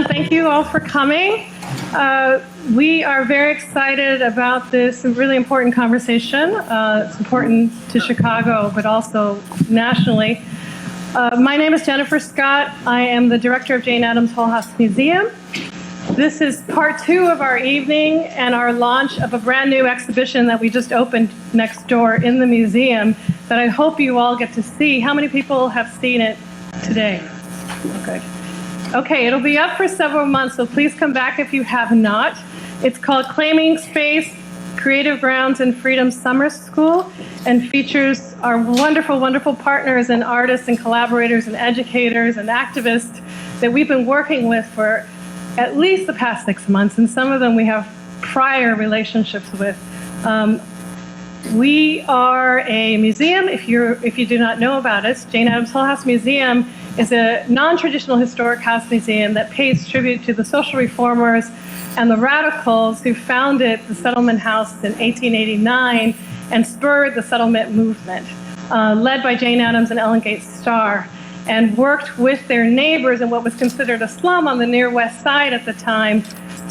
Thank you all for coming. We are very excited about this really important conversation. It's important to Chicago, but also nationally. My name is Jennifer Scott. I am the director of Jane Addams Hull-House Museum. This is part 2 of our evening and our launch of a brand new exhibition that we just opened next door in the museum that I hope you all get to see. How many people have seen it today? Good. Okay, it'll be up for several months, so please come back if you have not. It's called Claiming Space, Creative Grounds and Freedom Summer School, and features our wonderful, wonderful partners and artists and collaborators and educators and activists that we've been working with for at least the past 6 months, and some of them we have prior relationships with. We are a museum. If you do not know about us, Jane Addams Hull-House Museum is a non-traditional historic house museum that pays tribute to the social reformers and the radicals who founded the settlement house in 1889 and spurred the settlement movement, led by Jane Addams and Ellen Gates Starr, and worked with their neighbors in what was considered a slum on the near west side at the time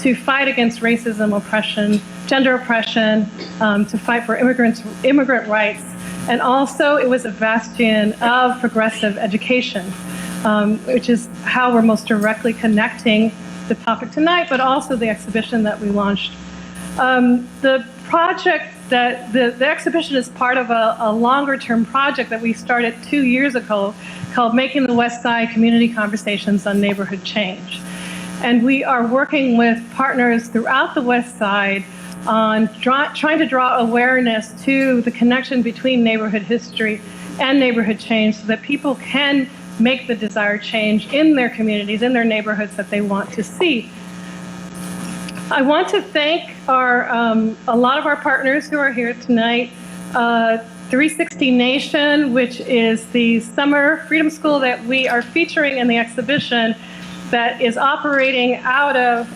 to fight against racism, oppression, gender oppression, to fight for immigrant rights. And also it was a bastion of progressive education, which is how we're most directly connecting the topic tonight, but also the exhibition that we launched. The project that the exhibition is part of a longer-term project that we started 2 years ago called Making the West Side Community Conversations on Neighborhood Change. And we are working with partners throughout the West Side on trying to draw awareness to the connection between neighborhood history and neighborhood change so that people can make the desired change in their communities, in their neighborhoods that they want to see. I want to thank a lot of our partners who are here tonight. 360 Nation, which is the summer freedom school that we are featuring in the exhibition that is operating out of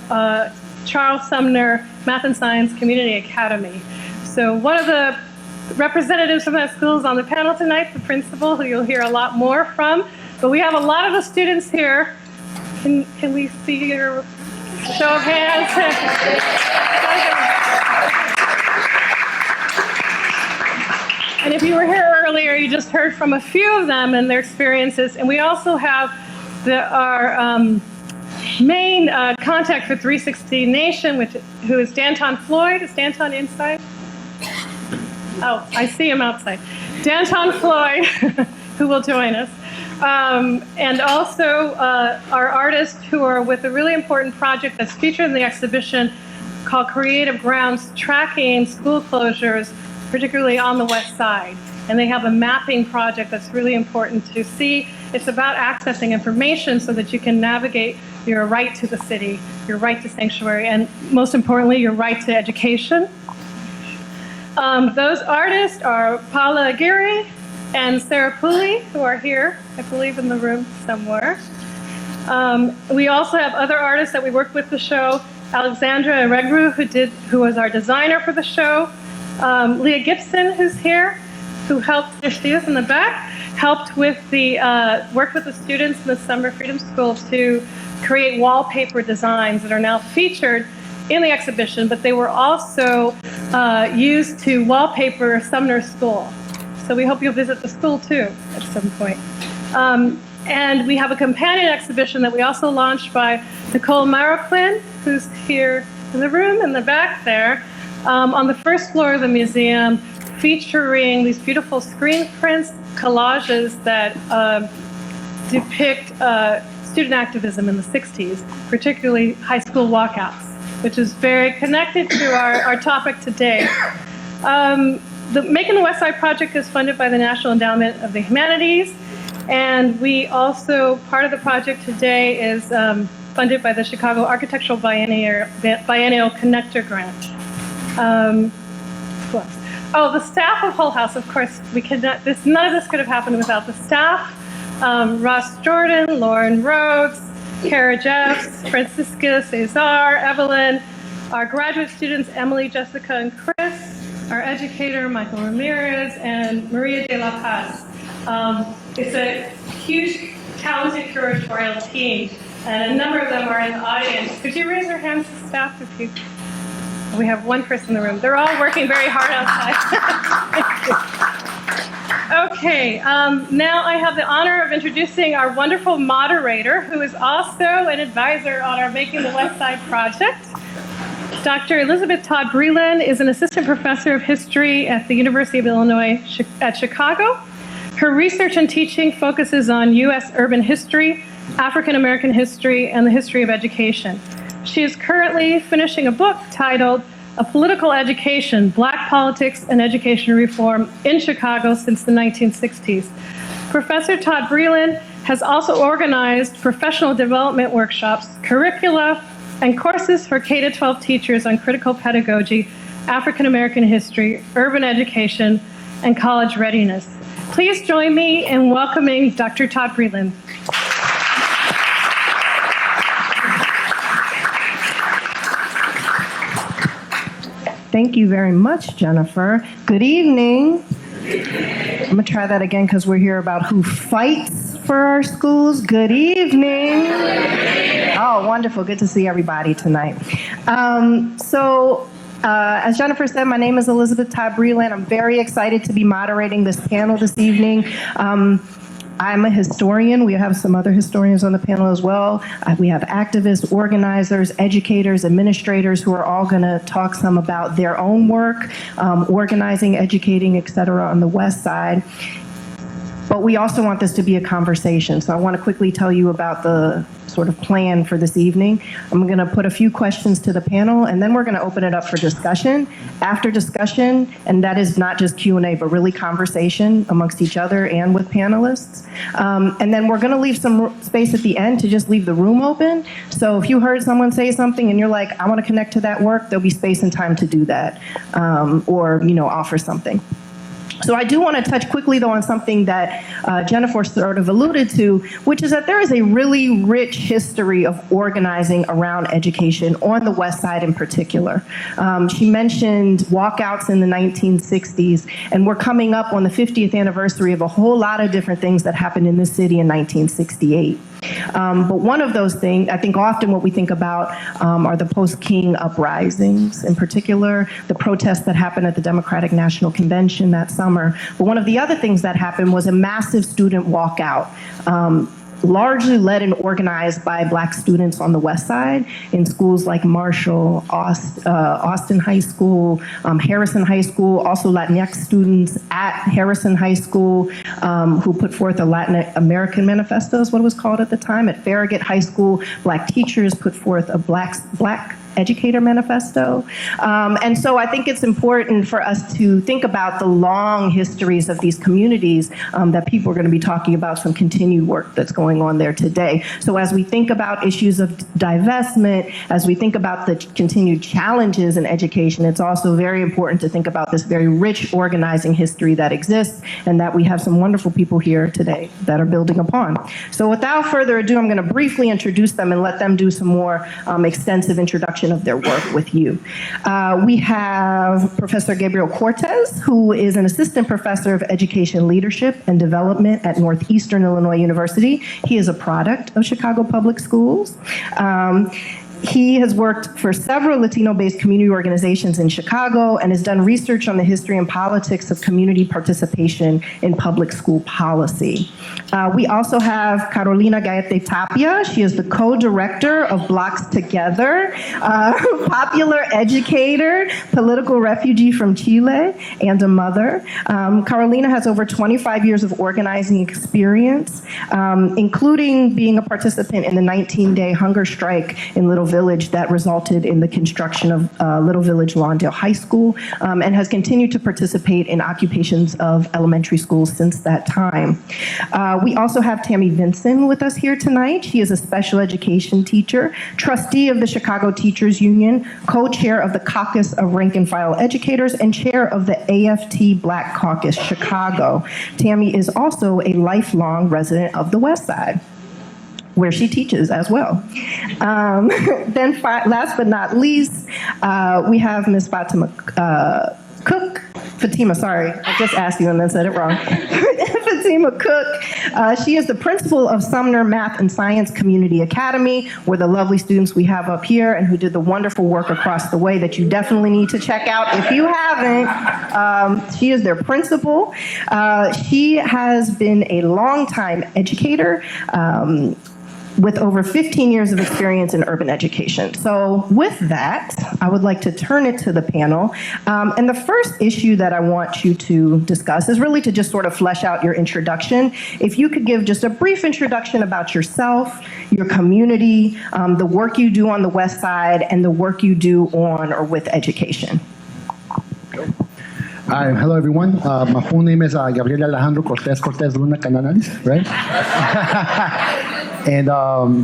Charles Sumner Math Science Community Academy. So one of the representatives from that school is on the panel tonight, the principal, who you'll hear a lot more from. But we have a lot of the students here. Can we see your show of hands? And if you were here earlier, you just heard from a few of them and their experiences. And we also have our main contact for 360 Nation, who is Danton Floyd. Is Danton inside? Oh, I see him outside. Danton Floyd, who will join us. And also our artists who are with a really important project that's featured in the exhibition called Creative Grounds, tracking school closures, particularly on the West Side. And they have a mapping project that's really important to see. It's about accessing information so that you can navigate your right to the city, your right to sanctuary, and most importantly, your right to education. Those artists are Paula Aguirre and Sarah Pooley, who are here, I believe, in the room somewhere. We also have other artists that we worked with the show. Alexandra Regru, who was our designer for the show. Leah Gibson, who's here, who helped, there she is in the back, helped with the, work with the students in the Summer Freedom School to create wallpaper designs that are now featured in the exhibition, but they were also used to wallpaper Sumner School. So we hope you'll visit the school too at some point. And we have a companion exhibition that we also launched by Nicole Marroquin, who's here in the room in the back there, on the first floor of the museum, featuring these beautiful screen prints, collages that depict student activism in the 60s, particularly high school walkouts, which is very connected to our topic today. The Making the West Side project is funded by the National Endowment of the Humanities, and we also, part of the project today is funded by the Chicago Architectural Biennial Connector Grant. Oh, the staff of Hull-House, of course, none of this could have happened without the staff. Ross Jordan, Lauren Rhodes, Kara Jeffs, Francisca Cesar, Evelyn, our graduate students, Emily, Jessica, and Chris, our educator, Michael Ramirez, and Maria de la Paz. It's a huge, talented curatorial team and a number of them are in the audience. Could you raise your hands to staff if you... We have one person in the room. They're all working very hard outside. Okay, now I have the honor of introducing our wonderful moderator, who is also an advisor on our Making the West Side project. Dr. Elizabeth Todd-Breland is an assistant professor of history at the University of Illinois at Chicago. Her research and teaching focuses on U.S. urban history, African American history, and the history of education. She is currently finishing a book titled A Political Education, Black Politics and Education Reform in Chicago since the 1960s. Professor Todd-Breland has also organized professional development workshops, curricula, and courses for K-12 teachers on critical pedagogy, African American history, urban education, and college readiness. Please join me in welcoming Dr. Todd-Breland. Thank you very much, Jennifer. Good evening. I'm going to try that again because we're here about who fights for our schools. Good evening. Oh, wonderful. Good to see everybody tonight. As Jennifer said, my name is Elizabeth Todd-Breland. I'm very excited to be moderating this panel this evening. I'm a historian. We have some other historians on the panel as well. We have activists, organizers, educators, administrators who are all going to talk some about their own work, organizing, educating, et cetera, on the West Side. But we also want this to be a conversation. So I want to quickly tell you about the sort of plan for this evening. I'm going to put a few questions to the panel, and then we're going to open it up for discussion. After discussion, and that is not just Q&A, but really conversation amongst each other and with panelists. And then we're going to leave some space at the end to just leave the room open. So if you heard someone say something and you're like, I want to connect to that work, there'll be space and time to do that, or offer something. So I do want to touch quickly, though, on something that Jennifer sort of alluded to, which is that there is a really rich history of organizing around education on the West Side in particular. She mentioned walkouts in the 1960s, and we're coming up on the 50th anniversary of a whole lot of different things that happened in this city in 1968. But one of those things, I think often what we think about are the post-King uprisings, in particular, the protests that happened at the Democratic National Convention that summer. But one of the other things that happened was a massive student walkout, largely led and organized by Black students on the West Side in schools like Marshall, Austin High School, Harrison High School, also Latinx students at Harrison High School who put forth a Latin American manifesto is what it was called at the time. At Farragut High School, Black teachers put forth a Black educator manifesto. And so I think it's important for us to think about the long histories of these communities that people are going to be talking about, some continued work that's going on there today. So as we think about issues of divestment, as we think about the continued challenges in education, it's also very important to think about this very rich organizing history that exists and that we have some wonderful people here today that are building upon. So without further ado, I'm going to briefly introduce them and let them do some more extensive introduction of their work with you. We have Professor Gabriel Cortez, who is an assistant professor of education leadership and development at Northeastern Illinois University. He is a product of Chicago Public Schools. He has worked for several Latino-based community organizations in Chicago and has done research on the history and politics of community participation in public school policy. We also have Carolina Gaete-Tapia. She is the co-director of Blocks Together, popular educator, political refugee from Chile, and a mother. Carolina has over 25 years of organizing experience, including being a participant in the 19-day hunger strike in Little Village that resulted in the construction of Little Village Lawndale High School, and has continued to participate in occupations of elementary schools since that time. We also have Tammie Vinson with us here tonight. She is a special education teacher, trustee of the Chicago Teachers Union, co-chair of the Caucus of Rank and File Educators, and chair of the AFT Black Caucus Chicago. Tammie is also a lifelong resident of the West Side, where she teaches as well. Then last but not least, we have Ms. Fatima Cooke. Fatima, sorry, I just asked you and then said it wrong. Fatima Cooke. She is the principal of Sumner Math and Science Community Academy, where the lovely students we have up here and who did the wonderful work across the way that you definitely need to check out if you haven't. She is their principal. She has been a longtime educator, with over 15 years of experience in urban education. So with that, I would like to turn it to the panel. And the first issue that I want you to discuss is really to just sort of flesh out your introduction. If you could give just a brief introduction about yourself, your community, the work you do on the West Side, and the work you do on or with education. Hi, hello everyone. My full name is Gabriel Cortez Luna Canales, right? And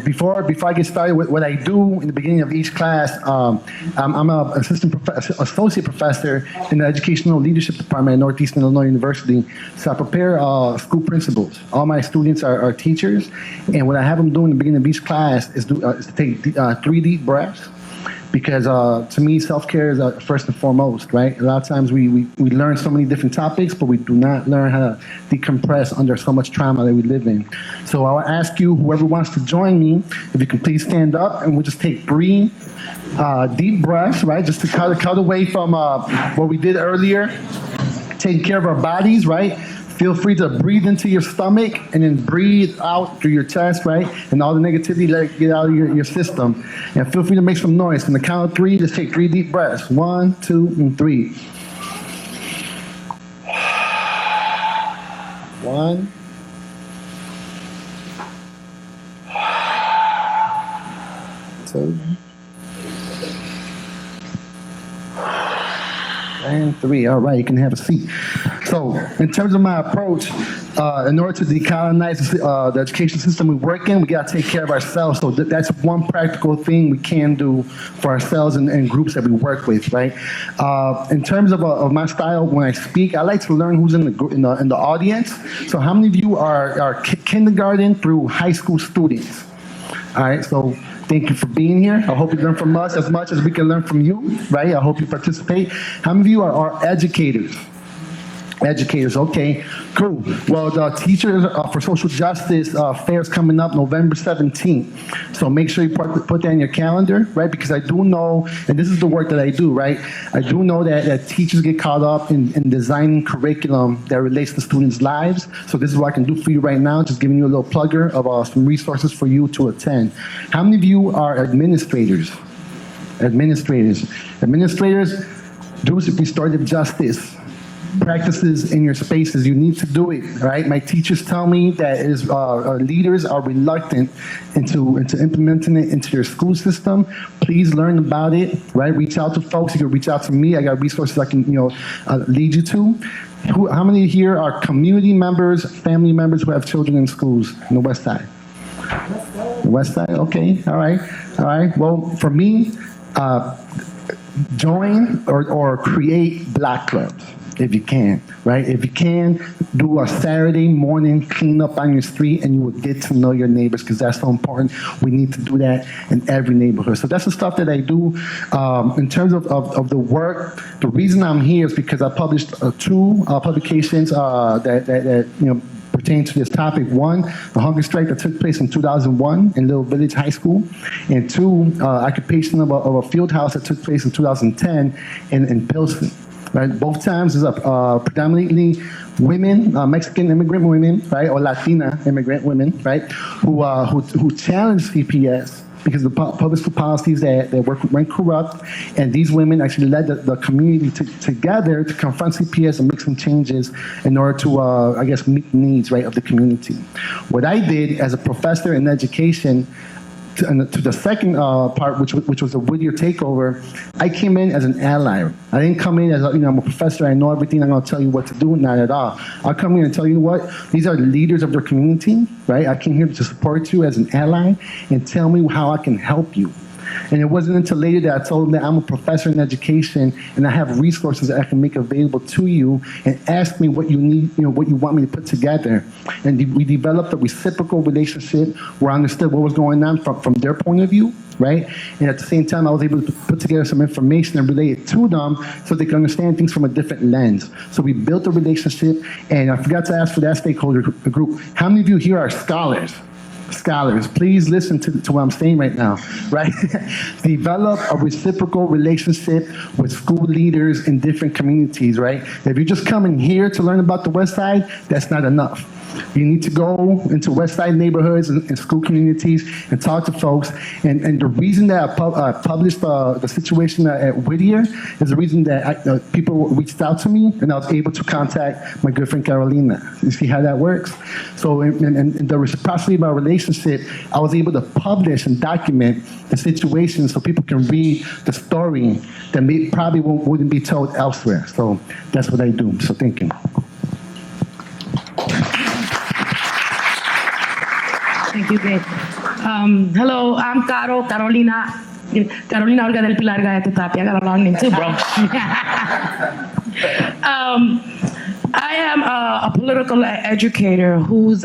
before I get started with what I do in the beginning of each class, I'm an associate professor in the Educational Leadership Department at Northeastern Illinois University. So I prepare school principals. All my students are teachers, and what I have them do in the beginning of each class is to take 3 deep breaths. Because to me, self-care is first and foremost, right? A lot of times we learn so many different topics, but we do not learn how to decompress under so much trauma that we live in. So I'll ask you, whoever wants to join me, if you can please stand up, and we'll just take 3 deep breaths, right? Just to cut away from what we did earlier, taking care of our bodies, right? Feel free to breathe into your stomach and then breathe out through your chest, right? And all the negativity, let it get out of your system. And feel free to make some noise. On the count of 3, just take 3 deep breaths. 1, 2, and 3. 1. 2. And 3. All right, you can have a seat. So, in terms of my approach, in order to decolonize the education system we work in, we got to take care of ourselves. So that's one practical thing we can do for ourselves and groups that we work with, right? In terms of my style, when I speak, I like to learn who's in the audience. So, how many of you are kindergarten through high school students? All right, so thank you for being here. I hope you learn from us as much as we can learn from you, right? I hope you participate. How many of you are educators? Educators, okay, cool. Well, the Teachers for Social Justice fair is coming up November 17th. So make sure you put that in your calendar, right? Because I do know, and this is the work that I do, right? I do know that teachers get caught up in designing curriculum that relates to students' lives. So this is what I can do for you right now, just giving you a little plugger of some resources for you to attend. How many of you are administrators? Administrators, do restorative justice practices in your spaces. You need to do it, right? My teachers tell me that leaders are reluctant into implementing it into your school system. Please learn about it, right? Reach out to folks. You can reach out to me. I got resources I can, lead you to. How many here are community members, family members who have children in schools in the West Side? The West Side, okay, all right. Well, for me, join or create Black clubs. If you can, right? If you can, do a Saturday morning cleanup on your street and you will get to know your neighbors, because that's so important. We need to do that in every neighborhood. So that's the stuff that I do. In terms of the work, the reason I'm here is because I published 2 publications that pertain to this topic. 1, the hunger strike that took place in 2001 in Little Village High School, and 2, occupation of a field house that took place in 2010 in Pilsen. Right, both times is predominantly women, Mexican immigrant women, right, or Latina immigrant women, right, who challenged CPS because the public school policies that went corrupt, and these women actually led the community together to confront CPS and make some changes in order to, meet the needs, right, of the community. What I did as a professor in education, to the second part, which was the Whittier takeover, I came in as an ally. I didn't come in as I'm a professor, I know everything, I'm going to tell you what to do, not at all. I'll come in and tell you what, these are leaders of their community, right? I came here to support you as an ally and tell me how I can help you. And it wasn't until later that I told them that I'm a professor in education and I have resources that I can make available to you, and ask me what you need, what you want me to put together. And we developed a reciprocal relationship where I understood what was going on from their point of view, right? And at the same time, I was able to put together some information and relay it to them so they can understand things from a different lens. So we built a relationship, and I forgot to ask for that stakeholder group. How many of you here are scholars? Scholars, please listen to what I'm saying right now, right? Develop a reciprocal relationship with school leaders in different communities, right? If you're just coming here to learn about the West Side, that's not enough. You need to go into West Side neighborhoods and school communities and talk to folks. And the reason that I published the situation at Whittier is the reason that people reached out to me, and I was able to contact my good friend Carolina. You see how that works? So in the reciprocity of our relationship, I was able to publish and document the situation so people can read the story that probably wouldn't be told elsewhere. So that's what I do. So thank you. Thank you, Gabe. Hello, I'm Carolina Olga del Pilar Gaete-Tapia. I got a long name too, bro. I am a political educator whose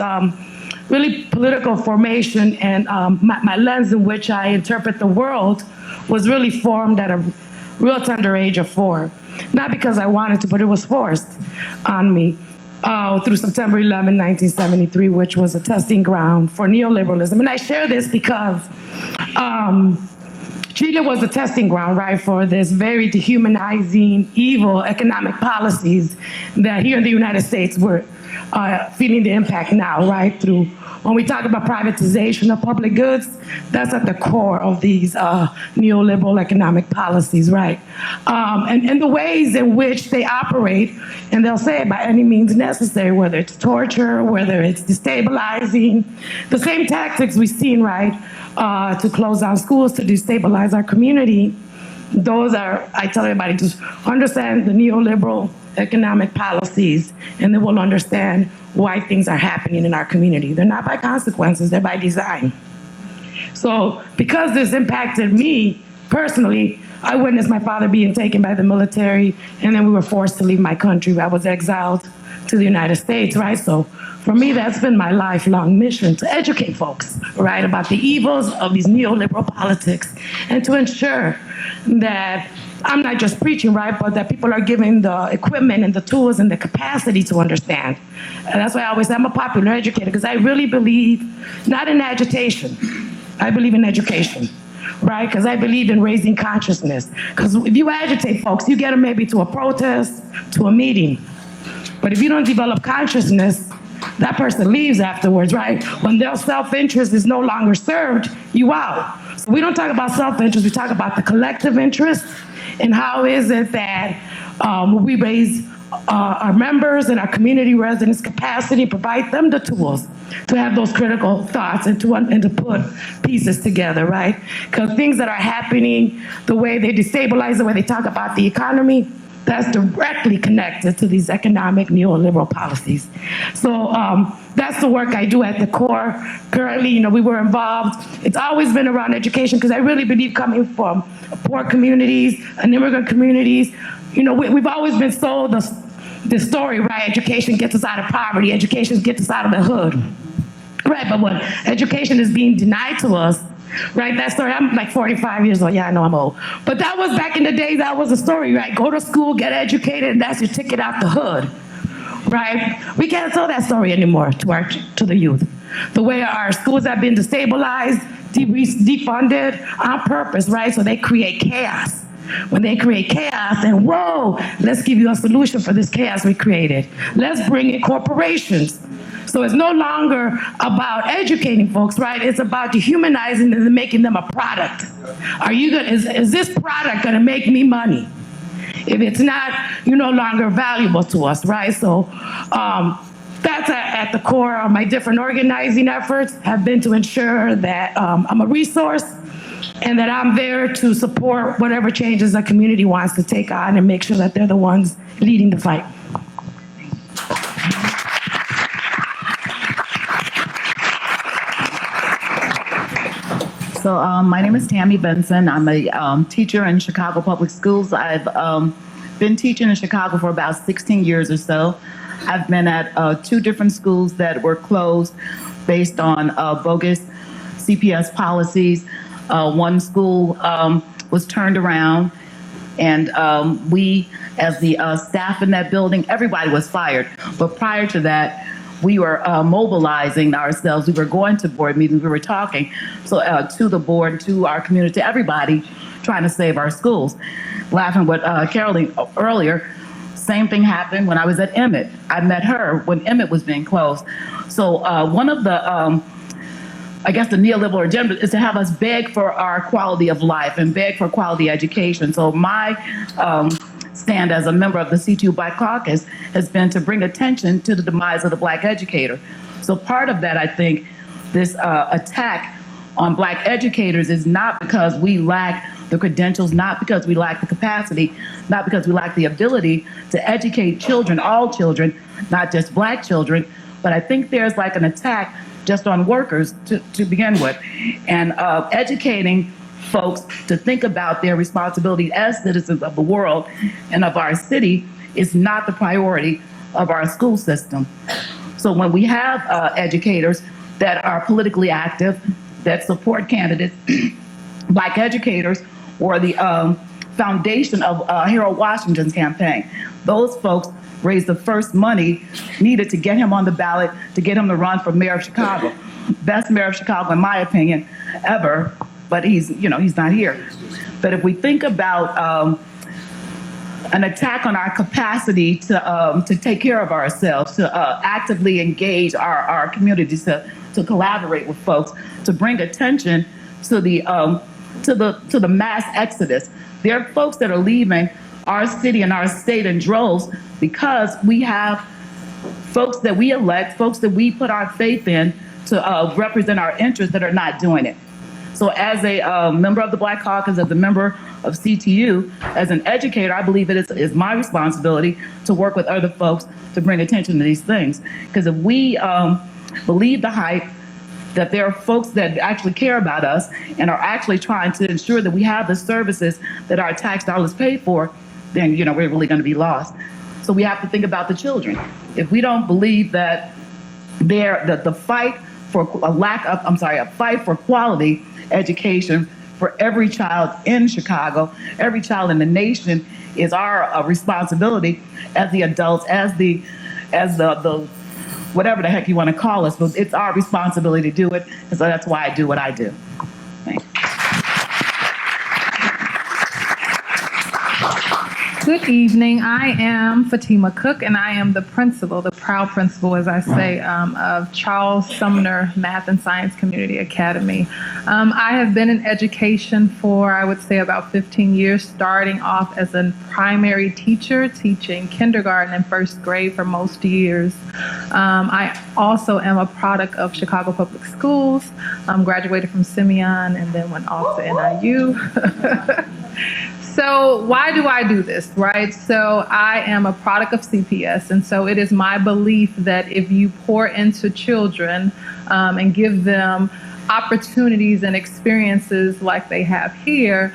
really political formation and my lens in which I interpret the world was really formed at a real tender age of 4. Not because I wanted to, but it was forced on me. Through September 11, 1973, which was a testing ground for neoliberalism. And I share this because Chile was a testing ground, right, for this very dehumanizing, evil economic policies that here in the United States we're feeling the impact now, right, through when we talk about privatization of public goods, that's at the core of these neoliberal economic policies, right? And the ways in which they operate, and they'll say by any means necessary, whether it's torture, whether it's destabilizing, the same tactics we've seen, right, to close down schools, to destabilize our community. Those are, I tell everybody, just understand the neoliberal economic policies, and they will understand why things are happening in our community. They're not by consequences, they're by design. So because this impacted me personally, I witnessed my father being taken by the military, and then we were forced to leave my country. I was exiled to the United States, right? So for me, that's been my lifelong mission, to educate folks, right, about the evils of these neoliberal politics, and to ensure that I'm not just preaching, right, but that people are given the equipment and the tools and the capacity to understand. And that's why I always say I'm a popular educator, because I really believe not in agitation, I believe in education, right? Because I believe in raising consciousness. Because if you agitate folks, you get them maybe to a protest, to a meeting. But if you don't develop consciousness, that person leaves afterwards, right? When their self-interest is no longer served, you out. So we don't talk about self-interest, we talk about the collective interest. And how is it that we raise our members and our community residents' capacity, provide them the tools to have those critical thoughts and to put pieces together, right? Because things that are happening, the way they destabilize, the way they talk about the economy, that's directly connected to these economic neoliberal policies. So that's the work I do at the core. Currently, we were involved. It's always been around education, because I really believe coming from poor communities and immigrant communities, we've always been sold the story, right? Education gets us out of poverty. Education gets us out of the hood, right? But when education is being denied to us, right, that story, I'm like 45 years old. Yeah, I know I'm old. But that was back in the day, that was the story, right? Go to school, get educated, and that's your ticket out the hood, right? We can't tell that story anymore to the youth. The way our schools have been destabilized, defunded on purpose, right? So they create chaos. When they create chaos, then whoa, let's give you a solution for this chaos we created. Let's bring in corporations. So it's no longer about educating folks, right? It's about dehumanizing them and making them a product. Is this product gonna make me money? If it's not, you're no longer valuable to us, right? So that's at the core of my different organizing efforts, have been to ensure that I'm a resource and that I'm there to support whatever changes the community wants to take on and make sure that they're the ones leading the fight. So my name is Tammie Vinson. I'm a teacher in Chicago Public Schools. I've been teaching in Chicago for about 16 years or so. I've been at 2 different schools that were closed based on bogus CPS policies. One school was turned around, and we, as the staff in that building, everybody was fired. But prior to that, we were mobilizing ourselves. We were going to board meetings. We were talking to the board, to our community, to everybody, trying to save our schools. Laughing with Caroline earlier, same thing happened when I was at Emmett. I met her when Emmett was being closed. So one of the, I guess the neoliberal agenda is to have us beg for our quality of life and beg for quality education. So my stand as a member of the C2 Black Caucus has been to bring attention to the demise of the Black educator. So part of that, I think, this attack on Black educators is not because we lack the credentials, not because we lack the capacity, not because we lack the ability to educate children, all children, not just Black children, but I think there's like an attack just on workers to begin with. And educating folks to think about their responsibility as citizens of the world and of our city is not the priority of our school system. So when we have educators that are politically active, that support candidates, Black educators were the foundation of Harold Washington's campaign. Those folks raised the first money needed to get him on the ballot, to get him to run for mayor of Chicago. Best mayor of Chicago, in my opinion, ever. But he's not here. But if we think about an attack on our capacity to take care of ourselves, to actively engage our communities, to collaborate with folks, to bring attention to the mass exodus. There are folks that are leaving our city and our state in droves because we have folks that we elect, folks that we put our faith in to represent our interests that are not doing it. So as a member of the Black Caucus, as a member of CTU, as an educator, I believe it is my responsibility to work with other folks to bring attention to these things. Because if we believe the hype, that there are folks that actually care about us and are actually trying to ensure that we have the services that our tax dollars pay for, then we're really going to be lost. So we have to think about the children. If we don't believe that the fight for a fight for quality education for every child in Chicago, every child in the nation is our responsibility as the adults, as the whatever the heck you want to call us, but it's our responsibility to do it, and so that's why I do what I do. Thanks. Good evening. I am Fatima Cooke, and I am the principal, the proud principal, as I say, of Charles Sumner Math and Science Community Academy. I have been in education for, I would say, about 15 years, starting off as a primary teacher, teaching kindergarten and first grade for most years. I also am a product of Chicago Public Schools, graduated from Simeon and then went off to NIU. So why do I do this, right? So I am a product of CPS, and so it is my belief that if you pour into children and give them opportunities and experiences like they have here,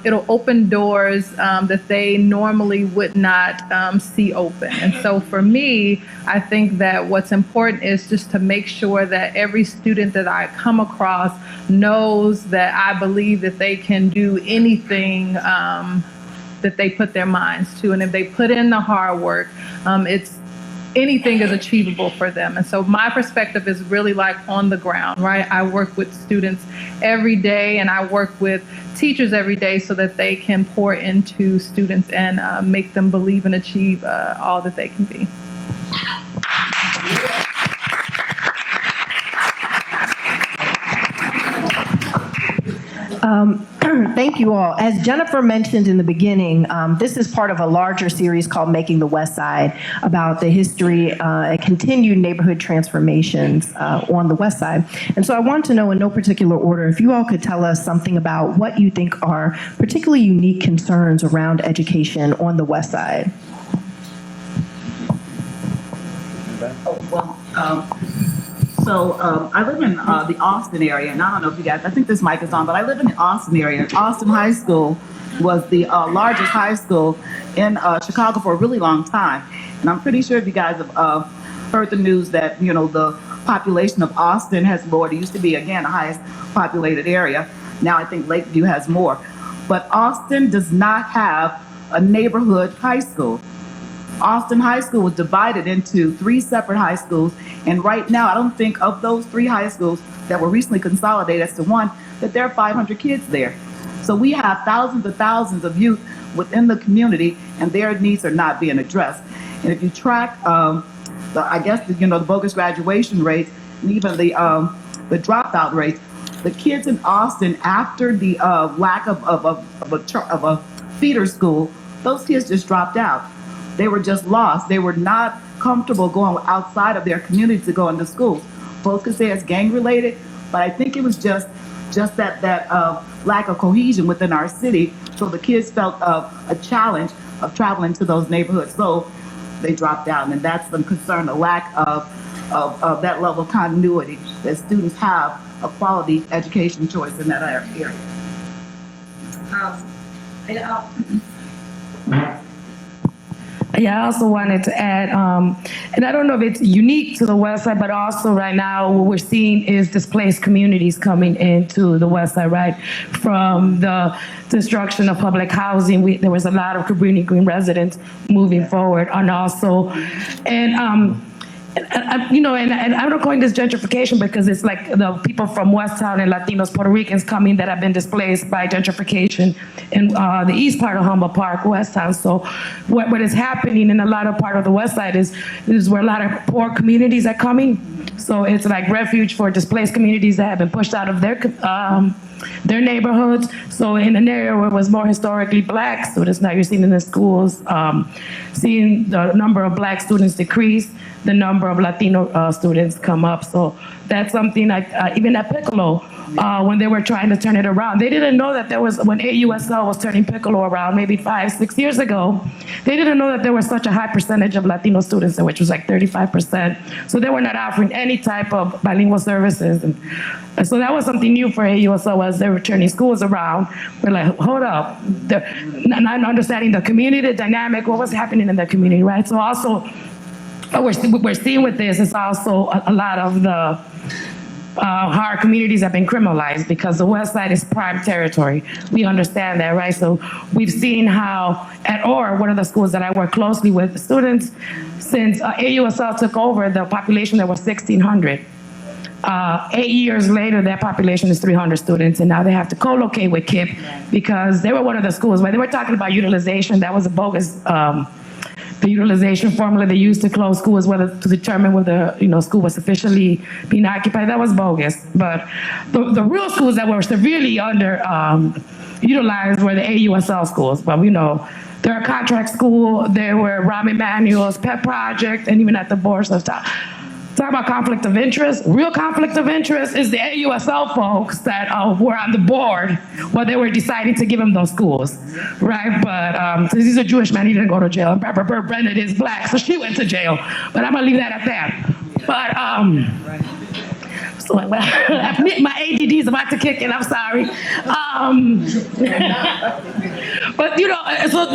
it'll open doors that they normally would not see open. And so for me, I think that what's important is just to make sure that every student that I come across knows that I believe that they can do anything that they put their minds to. And if they put in the hard work, anything is achievable for them. And so my perspective is really like on the ground, right? I work with students every day, and I work with teachers every day so that they can pour into students and make them believe and achieve all that they can be. Thank you all. As Jennifer mentioned in the beginning, this is part of a larger series called Making the West Side, about the history and continued neighborhood transformations on the West Side. And so I want to know, in no particular order, if you all could tell us something about what you think are particularly unique concerns around education on the West Side. So I live in the Austin area, and I don't know if you guys, I think this mic is on, but I live in the Austin area. Austin High School was the largest high school in Chicago for a really long time. And I'm pretty sure if you guys have heard the news that, you know, the population of Austin has lowered. It used to be, again, the highest populated area. Now I think Lakeview has more. But Austin does not have a neighborhood high school. Austin High School was divided into 3 separate high schools, and right now I don't think of those 3 high schools that were recently consolidated as to one, that there are 500 kids there. So we have thousands of youth within the community, and their needs are not being addressed. And if you track, the bogus graduation rates, and even the dropout rates, the kids in Austin, after the lack of a feeder school, those kids just dropped out. They were just lost. They were not comfortable going outside of their community to go into school. Both could say it's gang related, but I think it was just that lack of cohesion within our city. So the kids felt a challenge of traveling to those neighborhoods. So they dropped out, and that's the concern, the lack of that level of continuity that students have a quality education choice in that area. Yeah, I also wanted to add, and I don't know if it's unique to the West Side, but also right now what we're seeing is displaced communities coming into the West Side, right? From the destruction of public housing, there was a lot of Cabrini Green residents moving forward, and also, and I'm not calling this gentrification because it's like the people from West Town and Latinos, Puerto Ricans coming that have been displaced by gentrification in the east part of Humboldt Park, West Town. So what is happening in a lot of part of the West Side is where a lot of poor communities are coming. So it's like refuge for displaced communities that have been pushed out of their neighborhoods. So in an area where it was more historically black students, now you're seeing in the schools, seeing the number of black students decrease, the number of Latino students come up. So that's something even at Piccolo, when they were trying to turn it around, they didn't know that when AUSL was turning Piccolo around maybe 5-6 years ago, they didn't know that there was such a high percentage of Latino students there, which was like 35%. So they were not offering any type of bilingual services. And so that was something new for AUSL as they were turning schools around. We're like, hold up, not understanding the community dynamic, what was happening in the community, right? So also, what we're seeing with this is also a lot of the our communities have been criminalized because the West Side is prime territory. We understand that, right? So we've seen how at OR, one of the schools that I work closely with, the students, since AUSL took over, the population there was 1,600. 8 years later, that population is 300 students, and now they have to co-locate with KIPP because they were one of the schools where they were talking about utilization. That was a bogus the utilization formula they used to close schools, whether to determine whether school was sufficiently being occupied. That was bogus. But the real schools that were severely under utilized were the AUSL schools. But we know they're a contract school. There were Rahm Emanuel's pet project, and even at the board of talk about conflict of interest. Real conflict of interest is the AUSL folks that were on the board while they were deciding to give him those schools, right? But since he's a Jewish man, he didn't go to jail. And Barbara Brennan is black, so she went to jail. But I'm gonna leave that at that. But so my ADD is about to kick in. I'm sorry. But so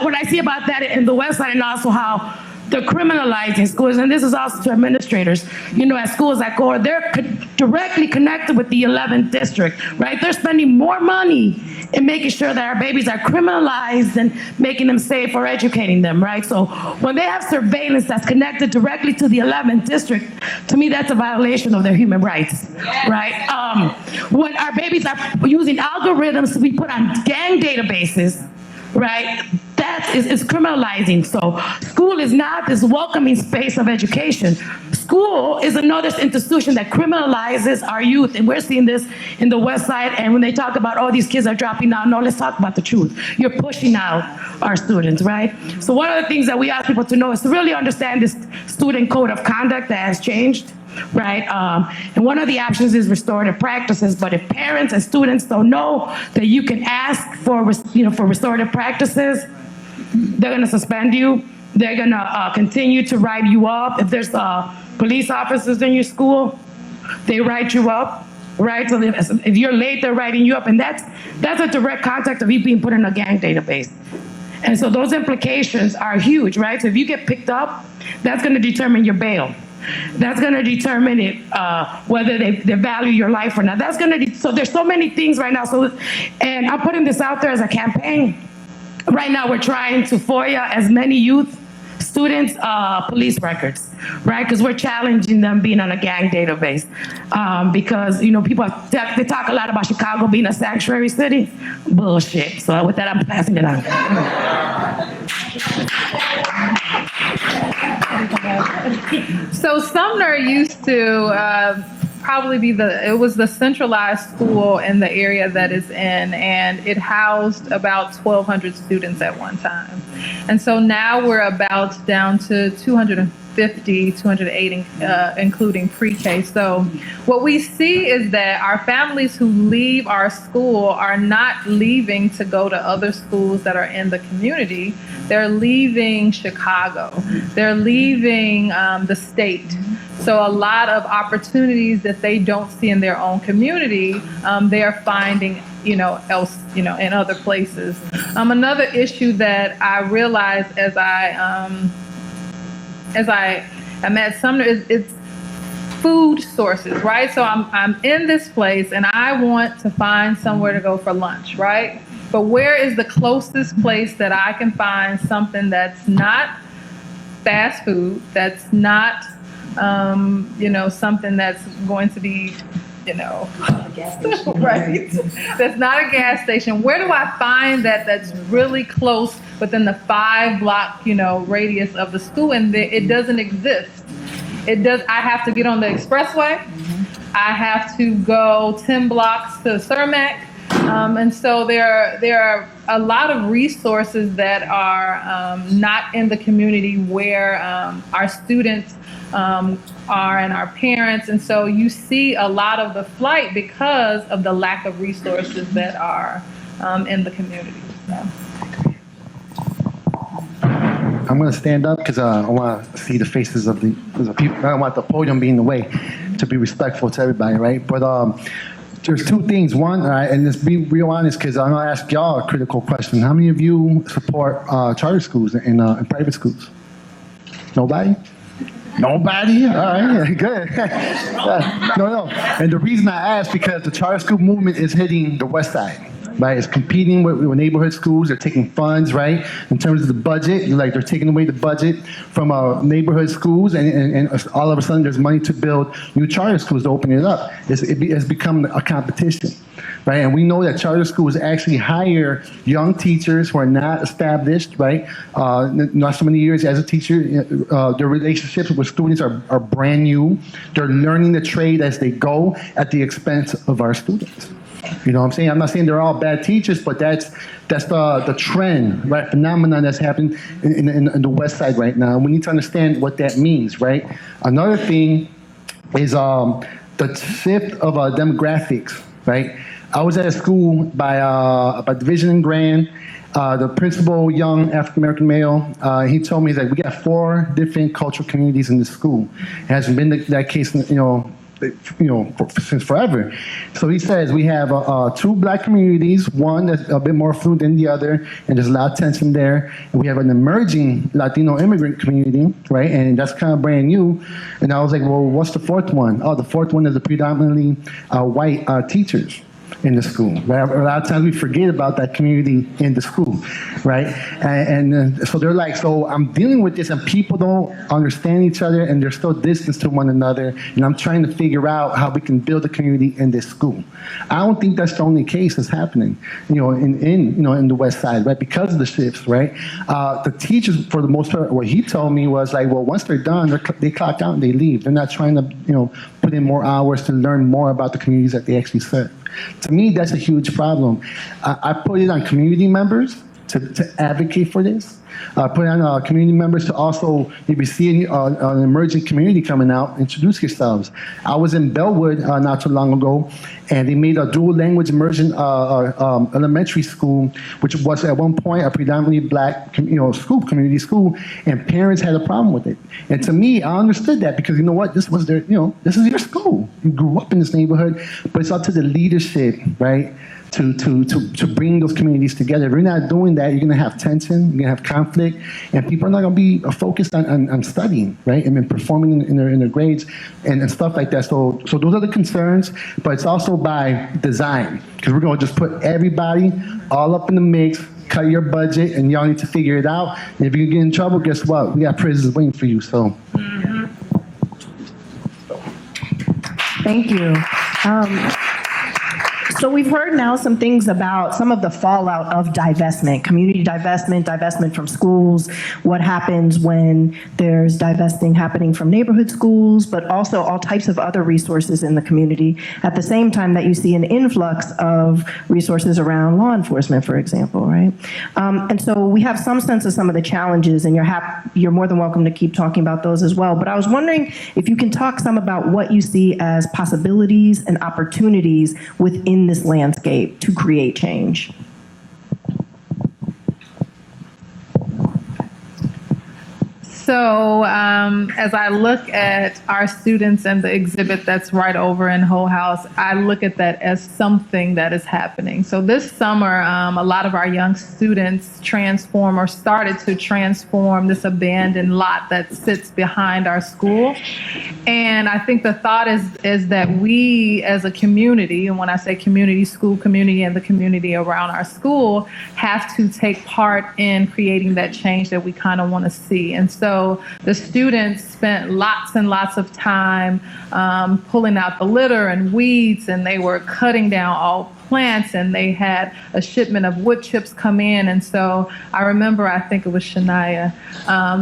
what I see about that in the West Side, and also how they're criminalizing schools, and this is also to administrators. At schools like OR, they're directly connected with the 11th district, right? They're spending more money in making sure that our babies are criminalized and making them safe or educating them, right? So when they have surveillance that's connected directly to the 11th district, to me, that's a violation of their human rights, right? When our babies are using algorithms to be put on gang databases, right? That is criminalizing. So school is not this welcoming space of education. School is another institution that criminalizes our youth, and we're seeing this in the West Side. And when they talk about, oh, these kids are dropping out, no, let's talk about the truth. You're pushing out our students, right? So one of the things that we ask people to know is to really understand this student code of conduct that has changed, right? And one of the options is restorative practices, but if parents and students don't know that you can ask for restorative practices, they're gonna suspend you. They're gonna continue to write you up. If there's police officers in your school, they write you up, right? So if you're late, they're writing you up, and that's a direct contact of you being put in a gang database. And so those implications are huge, right? So if you get picked up, that's going to determine your bail. That's going to determine whether they value your life or not. That's going to, so there's so many things right now. So, and I'm putting this out there as a campaign. Right now, we're trying to FOIA as many youth students' police records, right? Because we're challenging them being on a gang database. Because, you know, people, they talk a lot about Chicago being a sanctuary city. Bullshit. So with that, I'm passing it on. So Sumner used to probably be it was the centralized school in the area that it's in, and it housed about 1,200 students at one time. And so now we're about down to 250, 280, including pre-K. So what we see is that our families who leave our school are not leaving to go to other schools that are in the community. They're leaving Chicago. They're leaving the state. So a lot of opportunities that they don't see in their own community, they are finding, in other places. Another issue that I realized as I am at Sumner is it's food sources, right? So I'm in this place and I want to find somewhere to go for lunch, right? But where is the closest place that I can find something that's not fast food, that's not something that's going to be, right? That's not a gas station. Where do I find that's really close within the 5-block, radius of the school? And it doesn't exist. I have to get on the expressway. I have to go 10 blocks to Cermak. And so there are a lot of resources that are not in the community where our students are and our parents. And so you see a lot of the flight because of the lack of resources that are in the community. So. I'm going to stand up because I want to see the faces of the people. I don't want the podium being in the way, to be respectful to everybody, right? But there's two things. One, and let's be real honest, because I'm going to ask y'all a critical question. How many of you support charter schools and private schools? Nobody? Nobody? All right, good. No. And the reason I ask, because the charter school movement is hitting the West Side. Right, it's competing with neighborhood schools. They're taking funds, right? In terms of the budget, they're taking away the budget from neighborhood schools, and all of a sudden there's money to build new charter schools to open it up. It's become a competition, right? And we know that charter schools actually hire young teachers who are not established, right? Not so many years as a teacher. Their relationships with students are brand new. They're learning the trade as they go at the expense of our students. You know what I'm saying? I'm not saying they're all bad teachers, but that's the trend, right? Phenomenon that's happening in the West Side right now. We need to understand what that means, right? Another thing is the shift of demographics, right? I was at a school by Division and Grand. The principal, young African-American male, he told me that we got 4 different cultural communities in the school. It hasn't been that case, since forever. So he says we have 2 black communities, one that's a bit more fluid than the other, and there's a lot of tension there. And we have an emerging Latino immigrant community, right? And that's kind of brand new. And I was like, well, what's the 4th one? Oh, the 4th one is the predominantly white teachers in the school, right? A lot of times we forget about that community in the school, right? And so they're like, so I'm dealing with this and people don't understand each other and there's still distance to one another, and I'm trying to figure out how we can build a community in this school. I don't think that's the only case that's happening, in the West Side, right? Because of the shifts, right? The teachers, for the most part, what he told me was like, well, once they're done, they clock out and they leave. They're not trying to, put in more hours to learn more about the communities that they actually serve. To me, that's a huge problem. I put it on community members to advocate for this. Put on community members to also, if you see an emerging community coming out, introduce yourselves. I was in Bellwood not too long ago, and they made a dual language immersion elementary school, which was at one point a predominantly black school, community school, and parents had a problem with it. And to me, I understood that because you know what, this was their, this is your school. You grew up in this neighborhood, but it's up to the leadership, right? To bring those communities together. If you're not doing that, you're going to have tension, you're going to have conflict, and people are not going to be focused on studying, right? And then performing in their grades and stuff like that. So those are the concerns, but it's also by design, because we're going to just put everybody all up in the mix, cut your budget, and y'all need to figure it out. And if you get in trouble, guess what? We got prisons waiting for you. So. Thank you. So we've heard now some things about some of the fallout of divestment, community divestment, divestment from schools, what happens when there's divesting happening from neighborhood schools, but also all types of other resources in the community at the same time that you see an influx of resources around law enforcement, for example, right? And so we have some sense of some of the challenges, and you're more than welcome to keep talking about those as well. But I was wondering if you can talk some about what you see as possibilities and opportunities within this landscape to create change. So as I look at our students and the exhibit that's right over in Hull-House, I look at that as something that is happening. So this summer, a lot of our young students started to transform this abandoned lot that sits behind our school. And I think the thought is that we as a community, and when I say community, school community and the community around our school, have to take part in creating that change that we kind of want to see. And so the students spent lots and lots of time pulling out the litter and weeds, and they were cutting down all plants, and they had a shipment of wood chips come in. And so I remember, I think it was Shania,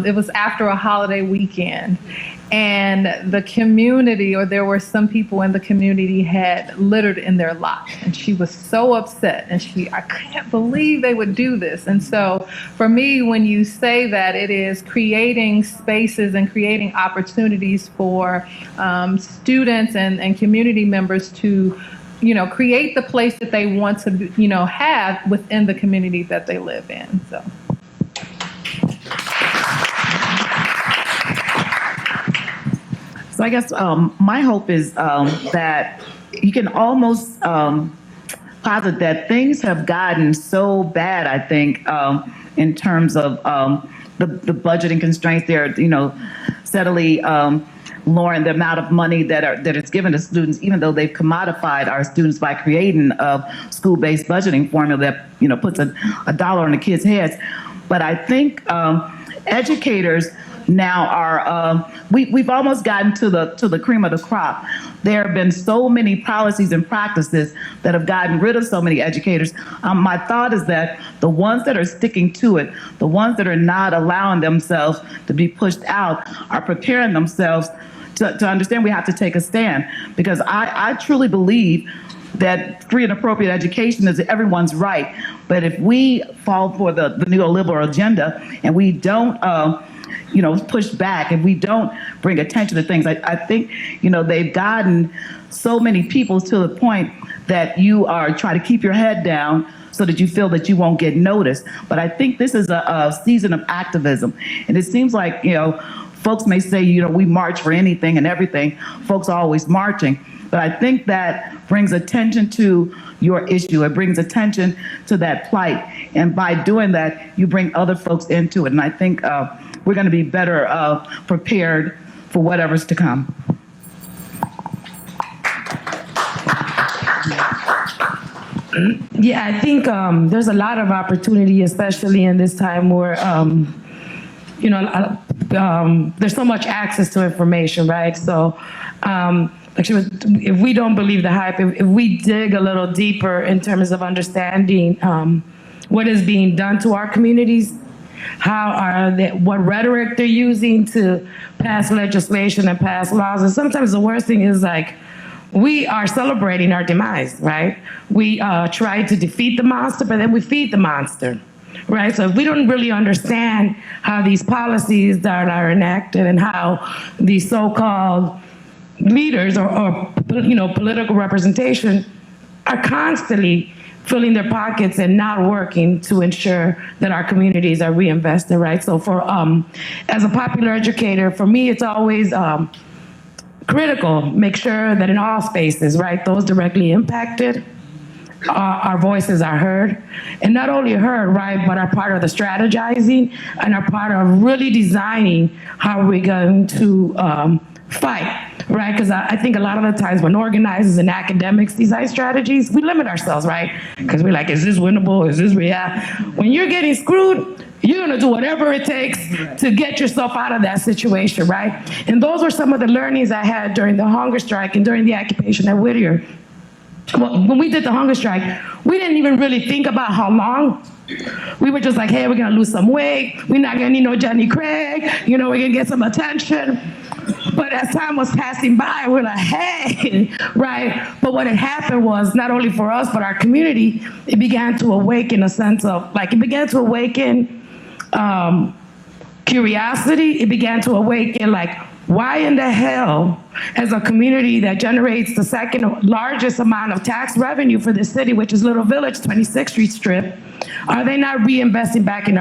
it was after a holiday weekend. And the community, or there were some people in the community, had littered in their lot. And she was so upset. And I can't believe they would do this. And so for me, when you say that, it is creating spaces and creating opportunities for students and community members to create the place that they want to, have within the community that they live in. So I guess my hope is that you can almost posit that things have gotten so bad, I think, in terms of the budgeting constraints. They're, steadily lowering the amount of money that is given to students, even though they've commodified our students by creating a school-based budgeting formula that, puts a dollar on the kids' heads. But I think educators now are, we've almost gotten to the cream of the crop. There have been so many policies and practices that have gotten rid of so many educators. My thought is that the ones that are sticking to it, the ones that are not allowing themselves to be pushed out, are preparing themselves to understand we have to take a stand. Because I truly believe that free and appropriate education is everyone's right. But if we fall for the neoliberal agenda and we don't push back, and we don't bring attention to things, I think, they've gotten so many people to the point that you are trying to keep your head down so that you feel that you won't get noticed. But I think this is a season of activism. And it seems like, folks may say, we march for anything and everything. Folks are always marching. But I think that brings attention to your issue. It brings attention to that plight. And by doing that, you bring other folks into it. And I think we're going to be better prepared for whatever's to come. Yeah, I think there's a lot of opportunity, especially in this time where, there's so much access to information, right? So if we don't believe the hype, if we dig a little deeper in terms of understanding what is being done to our communities, what rhetoric they're using to pass legislation and pass laws. And sometimes the worst thing is we are celebrating our demise, right? We try to defeat the monster, but then we feed the monster. right? So if we don't really understand how these policies that are enacted and how these so-called leaders or political representation are constantly filling their pockets and not working to ensure that our communities are reinvested, right? So for as a popular educator, for me, it's always critical, make sure that in all spaces, right, those directly impacted, our voices are heard, and not only heard, right, but are part of the strategizing and are part of really designing how we're going to fight. Right, because I think a lot of the times when organizers and academics design strategies, we limit ourselves, right? Because we're like, is this winnable? Is this real? When you're getting screwed, you're gonna do whatever it takes to get yourself out of that situation, right? And those were some of the learnings I had during the hunger strike and during the occupation at Whittier. Well, when we did the hunger strike, we didn't even really think about how long. We were just like, hey, we're gonna lose some weight. We're not gonna need no Johnny Craig. We're gonna get some attention. But as time was passing by, we're like, hey, right? But what had happened was not only for us, but our community, it began to awaken a sense of, it began to awaken curiosity. It began to awaken, why in the hell, as a community that generates the second largest amount of tax revenue for this city, which is Little Village, 26th Street Strip, are they not reinvesting back in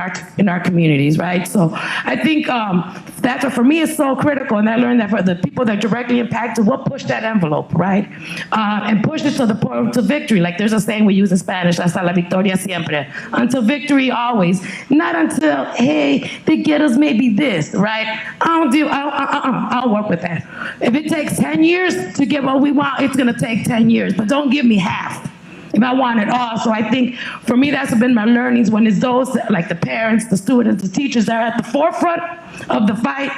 our communities, right? So I think that's what for me is so critical, and I learned that for the people that directly impacted, what pushed that envelope, right? And pushed it to the point to victory. Like there's a saying we use in Spanish, hasta la victoria siempre. Until victory always. Not until, hey, they get us maybe this, right? I'll work with that. If it takes 10 years to get what we want, it's gonna take 10 years, but don't give me half. If I want it all. So I think for me, that's been my learnings when it's those like the parents, the students, the teachers that are at the forefront of the fight,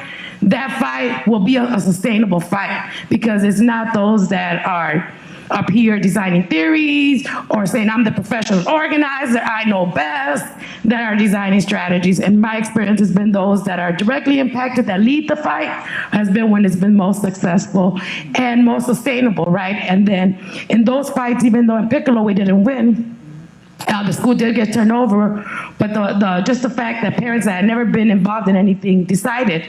that fight will be a sustainable fight because it's not those that are up here designing theories or saying I'm the professional organizer, I know best, that are designing strategies. And my experience has been those that are directly impacted, that lead the fight, has been when it's been most successful and most sustainable, right? And then in those fights, even though in Piccolo we didn't win, the school did get turned over, but just the fact that parents that had never been involved in anything decided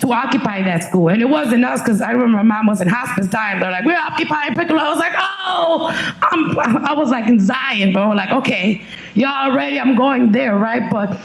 to occupy that school. And it wasn't us, because I remember my mom was in hospice dying. They're like, we're occupying Piccolo. I was like, oh, I was like in Zion, but we're like, okay, y'all ready? I'm going there, right? But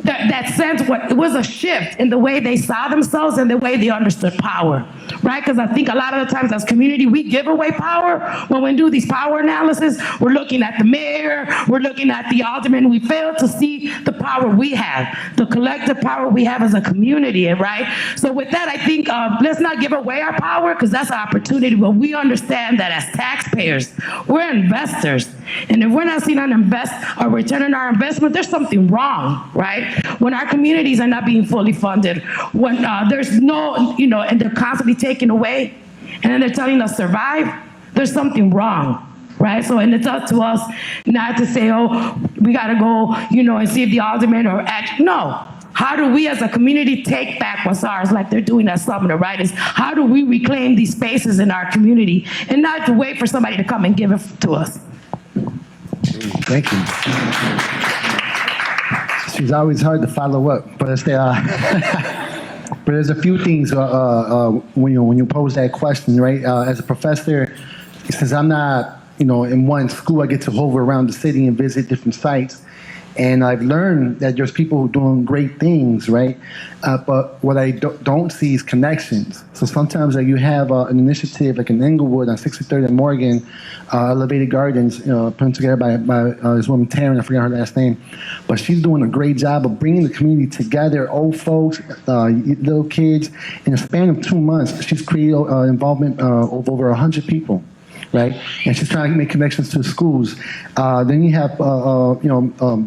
that sense, it was a shift in the way they saw themselves and the way they understood power, right? Because I think a lot of the times as community, we give away power. When we do these power analysis, we're looking at the mayor, we're looking at the alderman. We fail to see the power we have, the collective power we have as a community, right? So with that, I think let's not give away our power, because that's an opportunity, but we understand that as taxpayers, we're investors. And if we're not seeing a return on our investment, there's something wrong, right? When our communities are not being fully funded, when there's no, and they're constantly taken away, and then they're telling us survive, there's something wrong, right? So, and it's up to us not to say, oh, we gotta go, and see if the alderman or no. How do we as a community take back what's ours, like they're doing at Sumner, right? Is how do we reclaim these spaces in our community and not to wait for somebody to come and give it to us? Thank you. She's always hard to follow up, but but there's a few things when you pose that question, right? As a professor, since I'm not, in one school, I get to hover around the city and visit different sites. And I've learned that there's people who are doing great things, right? But what I don't see is connections. So sometimes you have an initiative like in Englewood on 63rd and Morgan, Elevated Gardens, put together by this woman, Taryn, I forgot her last name. But she's doing a great job of bringing the community together, old folks, little kids. In a span of 2 months, she's created involvement of over 100 people. Right, and she's trying to make connections to schools. Then you have,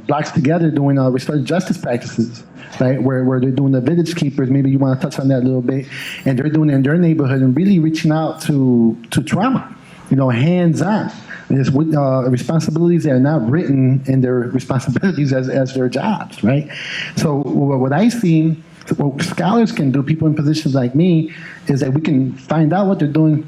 Blacks Together doing restorative justice practices, right, where they're doing the village keepers. Maybe you want to touch on that a little bit, and they're doing it in their neighborhood and really reaching out to trauma, hands-on. There's responsibilities that are not written in their responsibilities as their jobs, right? So what I see what scholars can do, people in positions like me, is that we can find out what they're doing,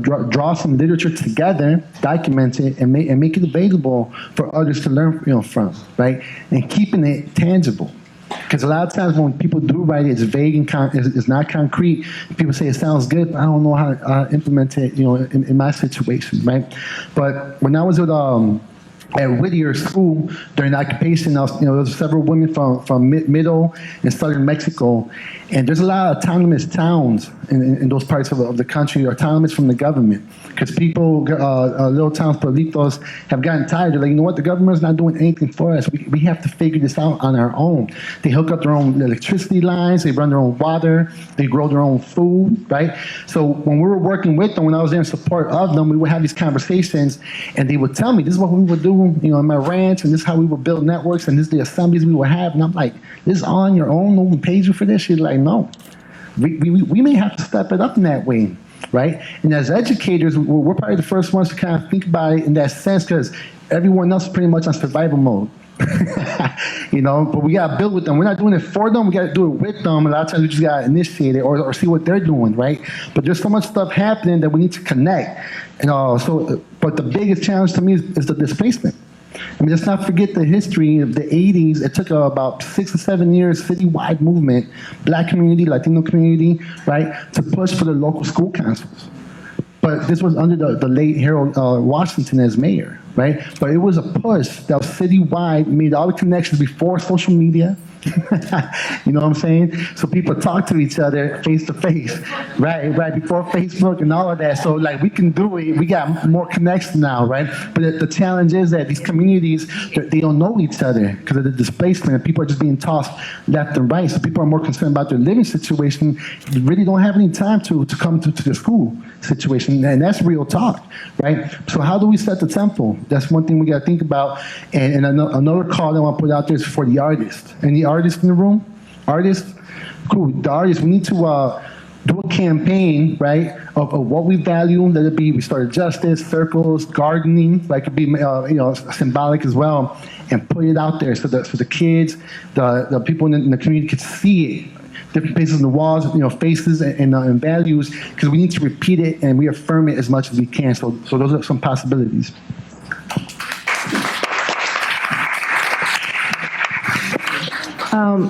draw some literature together, document it, and make it available for others to learn from, right? And keeping it tangible. Because a lot of times when people do write it, it's vague and it's not concrete. People say it sounds good, but I don't know how to implement it, in my situation, right? But when I was at Whittier School during the occupation, there was several women from middle and southern Mexico, and there's a lot of autonomous towns in those parts of the country, autonomous from the government, because people, little towns, pueblitos, have gotten tired. They're like, you know what, the government's not doing anything for us. We have to figure this out on our own. They hook up their own electricity lines, they run their own water, they grow their own food, right? So when we were working with them, when I was there in support of them, we would have these conversations, and they would tell me, this is what we would do, in my ranch, and this is how we would build networks, and this is the assemblies we would have. And I'm like, this is on your own? No one pays you for this? She's like, no. We may have to step it up in that way, right? And as educators, we're probably the first ones to kind of think about it in that sense, because everyone else is pretty much on survival mode. But we got to build with them. We're not doing it for them. We got to do it with them. A lot of times we just got to initiate it or see what they're doing, right? But there's so much stuff happening that we need to connect. But the biggest challenge to me is the displacement. I mean, let's not forget the history of the 80s. It took about 6 or 7 years, citywide movement, Black community, Latino community, right, to push for the local school councils. But this was under the late Harold Washington as mayor, right? But it was a push that was citywide, made all the connections before social media. You know what I'm saying? So people talk to each other face to face, right? Before Facebook and all of that. So we can do it. We got more connection now, right? But the challenge is that these communities, they don't know each other because of the displacement, and people are just being tossed left and right. So people are more concerned about their living situation. They really don't have any time to come to the school situation, and that's real talk, right? So how do we set the tempo? That's one thing we got to think about. And another call I want to put out there is for the artists. And the artists in the room? Artists? Cool. The artists, we need to do a campaign, right, of what we value. Let it be restorative justice, circles, gardening, it could be symbolic as well, and put it out there so the kids, the people in the community could see it. Different places on the walls, faces and values, because we need to repeat it and reaffirm it as much as we can. So those are some possibilities.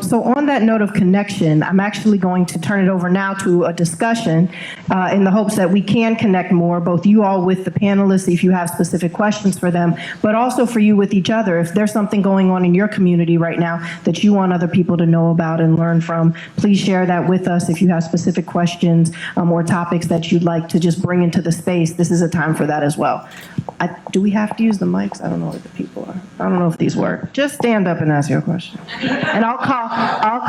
So on that note of connection, I'm actually going to turn it over now to a discussion in the hopes that we can connect more, both you all with the panelists, if you have specific questions for them, but also for you with each other. If there's something going on in your community right now that you want other people to know about and learn from, please share that with us. If you have specific questions or topics that you'd like to just bring into the space, this is a time for that as well. Do we have to use the mics? I don't know what the people are. I don't know if these work. Just stand up and ask your question. And I'll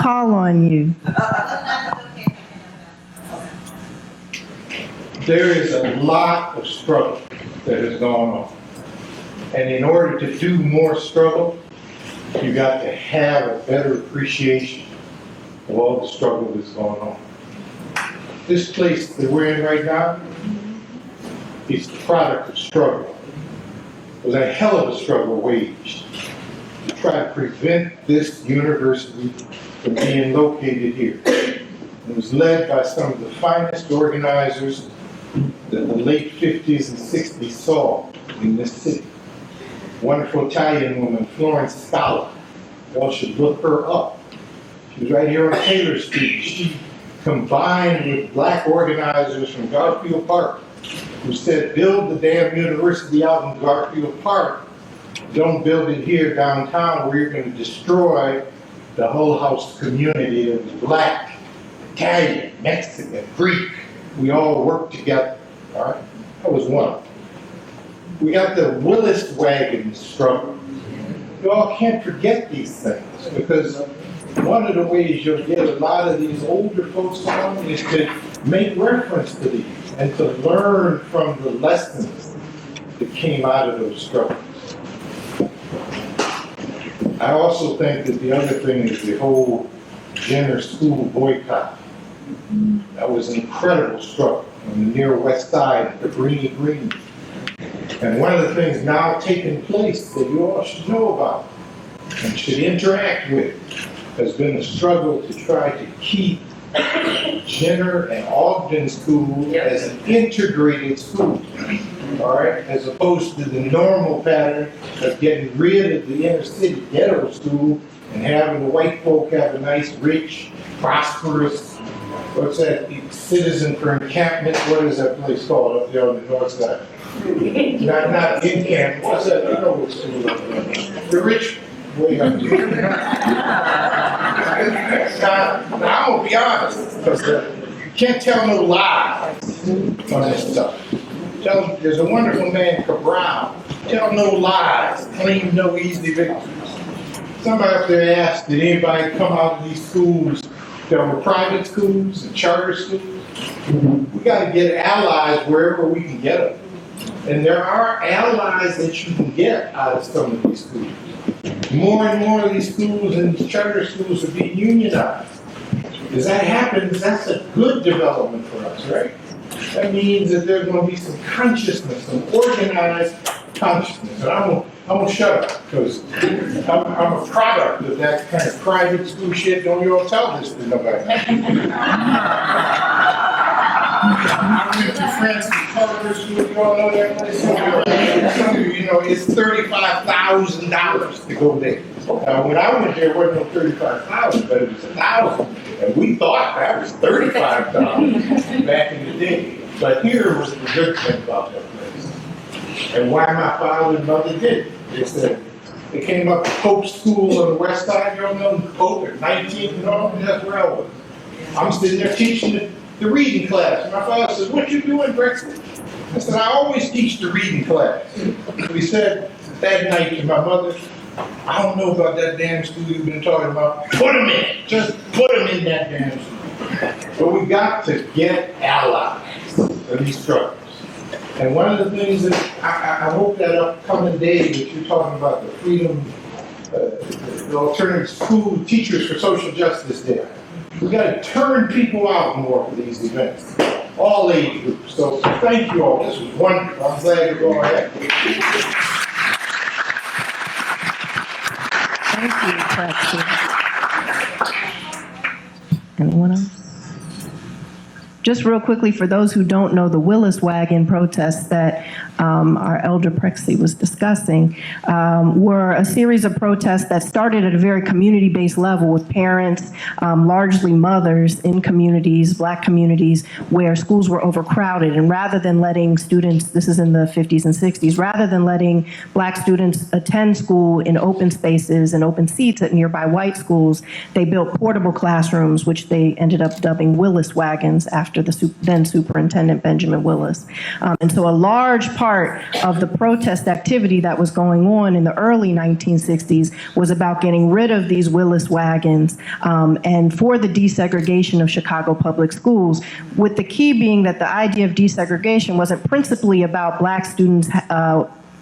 call on you. There is a lot of struggle that has gone on. And in order to do more struggle, you got to have a better appreciation of all the struggle that's going on. This place that we're in right now is the product of struggle. It was a hell of a struggle waged to try to prevent this university from being located here. It was led by some of the finest organizers that the late 50s and 60s saw in this city. Wonderful Italian woman, Florence Scala. You all should look her up. She was right here on Taylor Street. She combined with Black organizers from Garfield Park who said, build the damn university out in Garfield Park. Don't build it here downtown where you're going to destroy the Hull-House community of Black, Italian, Mexican, Greek. We all work together, all right? That was one. We got the Willis wagon struggle. You all can't forget these things, because one of the ways you'll get a lot of these older folks on is to make reference to these and to learn from the lessons that came out of those struggles. I also think that the other thing is the whole Jenner school boycott. That was an incredible struggle on the near west side of Cabrini Green. And one of the things now taking place that you all should know about and should interact with has been a struggle to try to keep Jenner and Ogden School as an integrated school, all right, as opposed to the normal pattern of getting rid of the inner city ghetto school and having the white folk have a nice, rich, prosperous, what's that, citizen for encampment, what is that place called up there on the north side? Not encampment, what's that, you know what school up there? The rich way up there. Now, I'm gonna be honest, because you can't tell no lies on this stuff. There's a wonderful man, Cabral, tell no lies, claim no easy victories. Somebody up there asked, did anybody come out of these schools that were private schools and charter schools? We gotta get allies wherever we can get them. And there are allies that you can get out of some of these schools. More and more of these schools and these charter schools are being unionized. As that happens, that's a good development for us, right? That means that there's going to be some consciousness, some organized consciousness. And I won't shut up, because I'm a product of that kind of private school shit. Don't you all tell this to nobody. I went to Francis Public School, you all know that place? Some of you know, it's $35,000 to go there. Now, when I went there, it wasn't no $35,000, but it was $1,000. And we thought that was $35 back in the day. But here was the good thing about that place. And why my father and mother did it. They said, they came up to Pope School on the west side, you all know, Pope at 19th and all, and that's where I was. I'm sitting there teaching the reading class. My father said, what you doing, Brexit? I said, I always teach the reading class. He said that night to my mother, I don't know about that damn school you've been talking about. Put them in. Just put them in that damn school. But we got to get allies in these struggles. And one of the things that I hope that upcoming day that you're talking about, the freedom, the alternative school teachers for social justice day, we got to turn people out more for these events, all age groups. So thank you all. This was wonderful. I'm glad you're going ahead. Thank you, Prexy. Anyone else? Just real quickly, for those who don't know, the Willis Wagon protests that our elder Prexy was discussing were a series of protests that started at a very community-based level with parents, largely mothers in communities, Black communities, where schools were overcrowded. And rather than letting students, this is in the 50s and 60s, rather than letting Black students attend school in open spaces and open seats at nearby white schools, they built portable classrooms, which they ended up dubbing Willis Wagons after the then Superintendent Benjamin Willis. And so a large part of the protest activity that was going on in the early 1960s was about getting rid of these Willis Wagons and for the desegregation of Chicago public schools, with the key being that the idea of desegregation wasn't principally about Black students'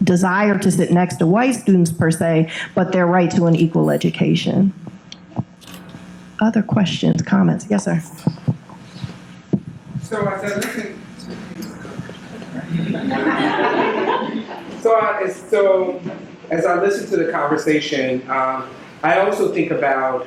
desire to sit next to white students per se, but their right to an equal education. Other questions, comments? Yes, sir. So as I listen, as I listen to the conversation, I also think about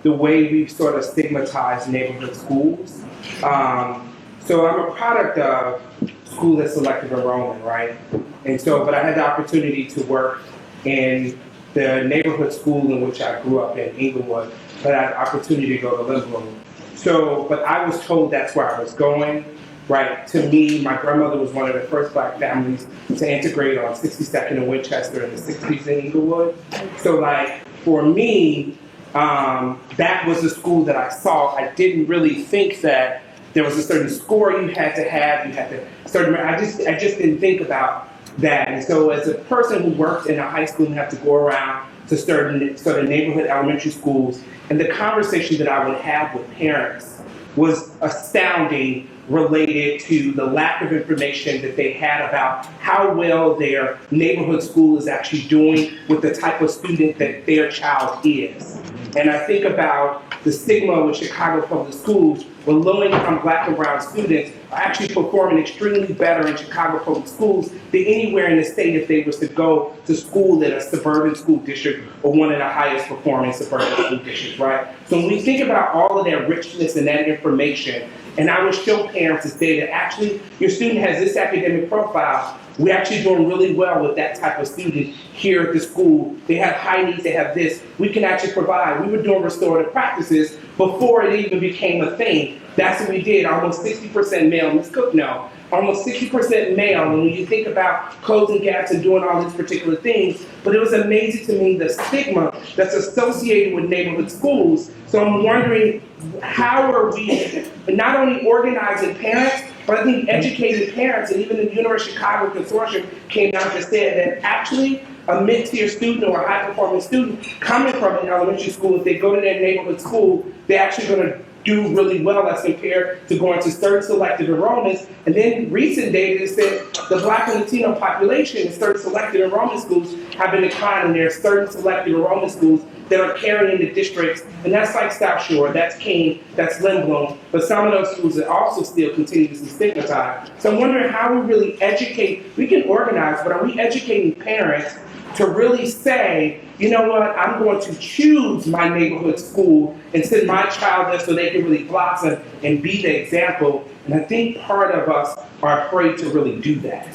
the way we've sort of stigmatized neighborhood schools. So I'm a product of school that's selective enrollment, right? And so, but I had the opportunity to work in the neighborhood school in which I grew up in Inglewood, but I had the opportunity to go to liberal. So, but I was told that's where I was going, right? To me, my grandmother was one of the first Black families to integrate on 62nd and Winchester in the 60s in Inglewood. So like, for me, that was the school that I saw. I didn't really think that there was a certain score you had to have, I just didn't think about that. And so as a person who worked in a high school and had to go around to certain sort of neighborhood elementary schools, and the conversation that I would have with parents was astounding, related to the lack of information that they had about how well their neighborhood school is actually doing with the type of student that their child is. And I think about the stigma with Chicago public schools, with low-income Black and brown students are actually performing extremely better in Chicago public schools than anywhere in the state if they was to go to school in a suburban school district or one of the highest performing suburban school districts, right? So when we think about all of that richness and that information, and I would show parents this data, actually, your student has this academic profile, we're actually doing really well with that type of student here at the school. They have high needs, they have this. We can actually provide. We were doing restorative practices before it even became a thing. That's what we did, almost 60% male, Ms. Cooke, no. Almost 60% male, and when you think about closing gaps and doing all these particular things, but it was amazing to me the stigma that's associated with neighborhood schools. So I'm wondering, how are we not only organizing parents, but I think educating parents, and even the University of Chicago Consortium came out and said that actually a mid-tier student or a high-performing student coming from an elementary school, if they go to their neighborhood school, they're actually going to do really well as compared to going to certain selected enrollments. And then recent data said the Black and Latino population in certain selected enrollment schools have been declining. There are certain selected enrollment schools that are carrying the districts, and that's like South Shore, that's King, that's Lindblom, but some of those schools are also still continue to be stigmatized. So I'm wondering how we really educate, we can organize, but are we educating parents to really say, you know what, I'm going to choose my neighborhood school and send my child there so they can really blossom and be the example. And I think part of us are afraid to really do that.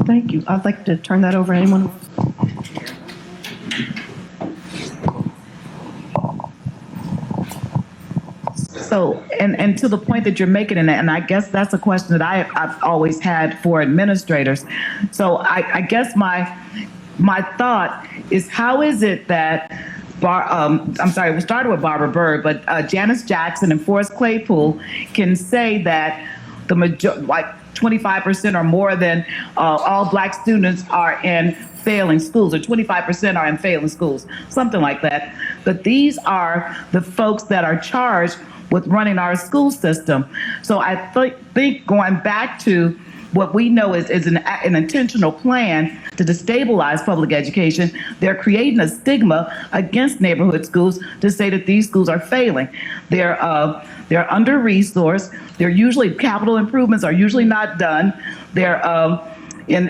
Thank you. I'd like to turn that over to anyone else. So, and to the point that you're making, and I guess that's a question that I've always had for administrators. So I guess my thought is, how is it that, we started with Barbara Bird, but Janice Jackson and Forrest Claypool can say that the like 25% or more than all Black students are in failing schools, or 25% are in failing schools, something like that. But these are the folks that are charged with running our school system. So I think going back to what we know is an intentional plan to destabilize public education, they're creating a stigma against neighborhood schools to say that these schools are failing. They're under-resourced. They're usually, capital improvements are usually not done. They're in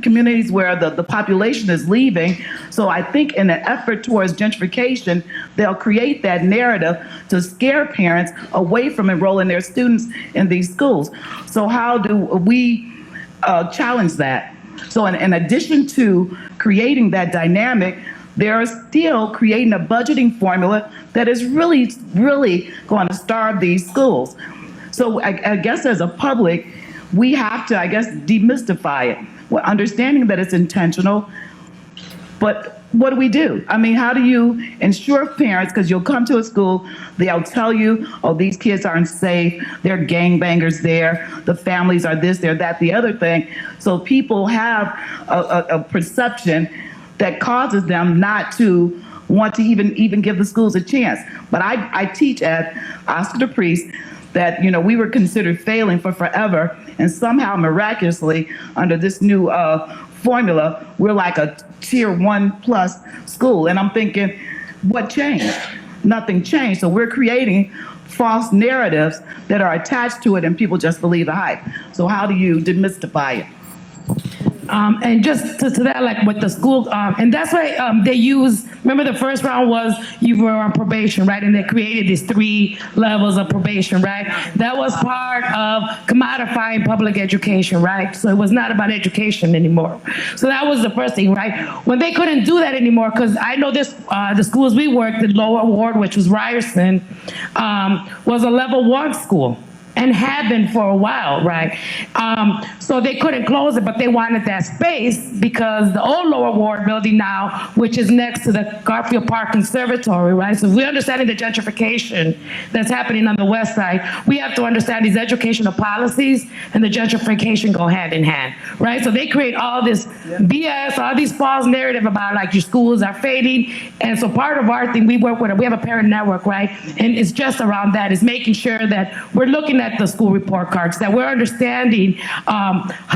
communities where the population is leaving. So I think in an effort towards gentrification, they'll create that narrative to scare parents away from enrolling their students in these schools. So how do we challenge that? So in addition to creating that dynamic, they're still creating a budgeting formula that is really, really going to starve these schools. So I guess as a public, we have to, I guess, demystify it. Well, understanding that it's intentional, but what do we do? I mean, how do you ensure parents, because you'll come to a school, they'll tell you, oh, these kids aren't safe, they're gangbangers there, the families are this, they're that, the other thing. So people have a perception that causes them not to want to even give the schools a chance. But I teach at Oscar the Priest that, you know, we were considered failing for forever, and somehow miraculously under this new formula, we're like a tier 1+ school. And I'm thinking, what changed? Nothing changed. So we're creating false narratives that are attached to it, and people just believe the hype. So how do you demystify it? And just to that, like with the school, and that's why they use, remember the first round was you were on probation, right? And they created these 3 levels of probation, right? That was part of commodifying public education, right? So it was not about education anymore. So that was the first thing, right? When they couldn't do that anymore, because I know this, the schools we worked, the lower ward, which was Ryerson, was a level 1 school. And had been for a while, right? So they couldn't close it, but they wanted that space because the old lower ward building now, which is next to the Garfield Park Conservatory, right? So if we're understanding the gentrification that's happening on the west side, we have to understand these educational policies and the gentrification go hand in hand, right? So they create all this BS, all these false narrative about like your schools are fading. And so part of our thing, we have a parent network, right? And it's just around that, is making sure that we're looking at at the school report cards, that we're understanding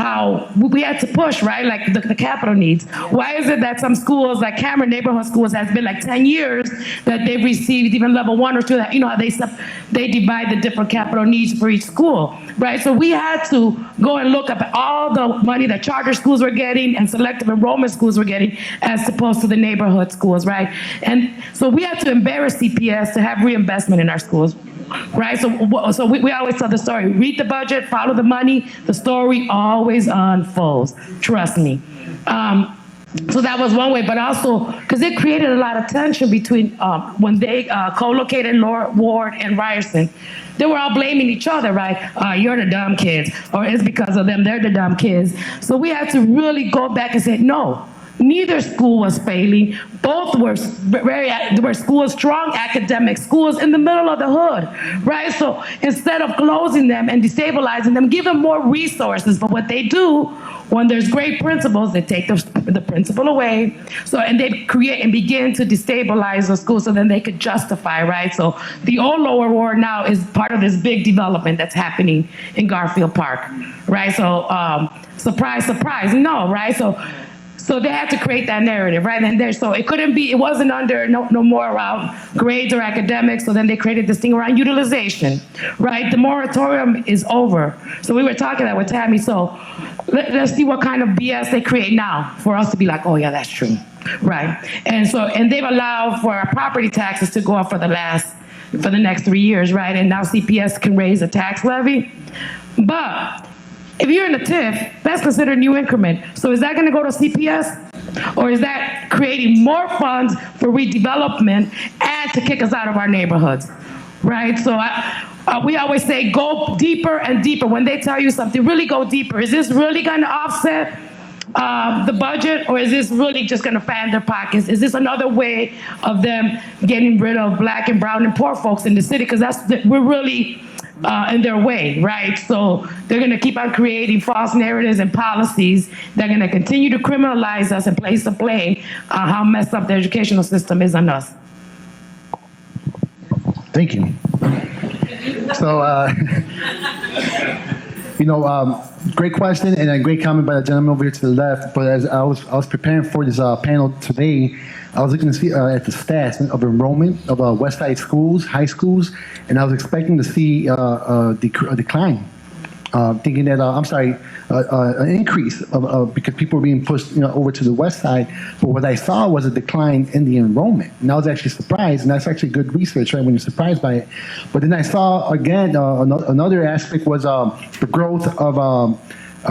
how we had to push, right? Like the capital needs. Why is it that some schools, like Cameron neighborhood schools, has been like 10 years that they've received even level 1 or 2, that, you know, how they divide the different capital needs for each school, right? So we had to go and look up at all the money that charter schools were getting and selective enrollment schools were getting as opposed to the neighborhood schools, right? And so we had to embarrass CPS to have reinvestment in our schools, right? So we always tell the story, read the budget, follow the money, the story always unfolds, trust me. So that was one way, but also because it created a lot of tension between when they co-located Lower Ward and Ryerson. They were all blaming each other, right? You're the dumb kids, or it's because of them, they're the dumb kids. So we had to really go back and say, no, neither school was failing. Both were schools, strong academic schools in the middle of the hood, right? So instead of closing them and destabilizing them, give them more resources. But what they do, when there's great principals, they take the principal away. So, and they create and begin to destabilize the school so then they could justify, right? So the old Lower Ward now is part of this big development that's happening in Garfield Park, right? So, surprise, surprise, no, right? So they had to create that narrative, right? And there, so it wasn't under no more around grades or academics. So then they created this thing around utilization, right? The moratorium is over. So we were talking that with Tammie. So let's see what kind of BS they create now for us to be like, oh yeah, that's true, right? And they've allowed for our property taxes to go up for the next 3 years, right? And now CPS can raise a tax levy, but if you're in the TIF, that's considered new increment. So is that going to go to CPS? Or is that creating more funds for redevelopment and to kick us out of our neighborhoods? Right? So we always say go deeper and deeper. When they tell you something, really go deeper. Is this really going to offset the budget, or is this really just going to fan their pockets? Is this another way of them getting rid of Black and brown and poor folks in the city? Because we're really in their way, right? So they're going to keep on creating false narratives and policies. They're going to continue to criminalize us and place the blame on how messed up the educational system is on us. Thank you. So, great question and a great comment by the gentleman over here to the left. But as I was preparing for this panel today, I was looking to see at the stats of enrollment of West Side schools, high schools, and I was expecting to see a decline. Thinking that an increase of because people were being pushed over to the West Side. But what I saw was a decline in the enrollment, and I was actually surprised. And that's actually good research, right? When you're surprised by it. But then I saw again another aspect was the growth of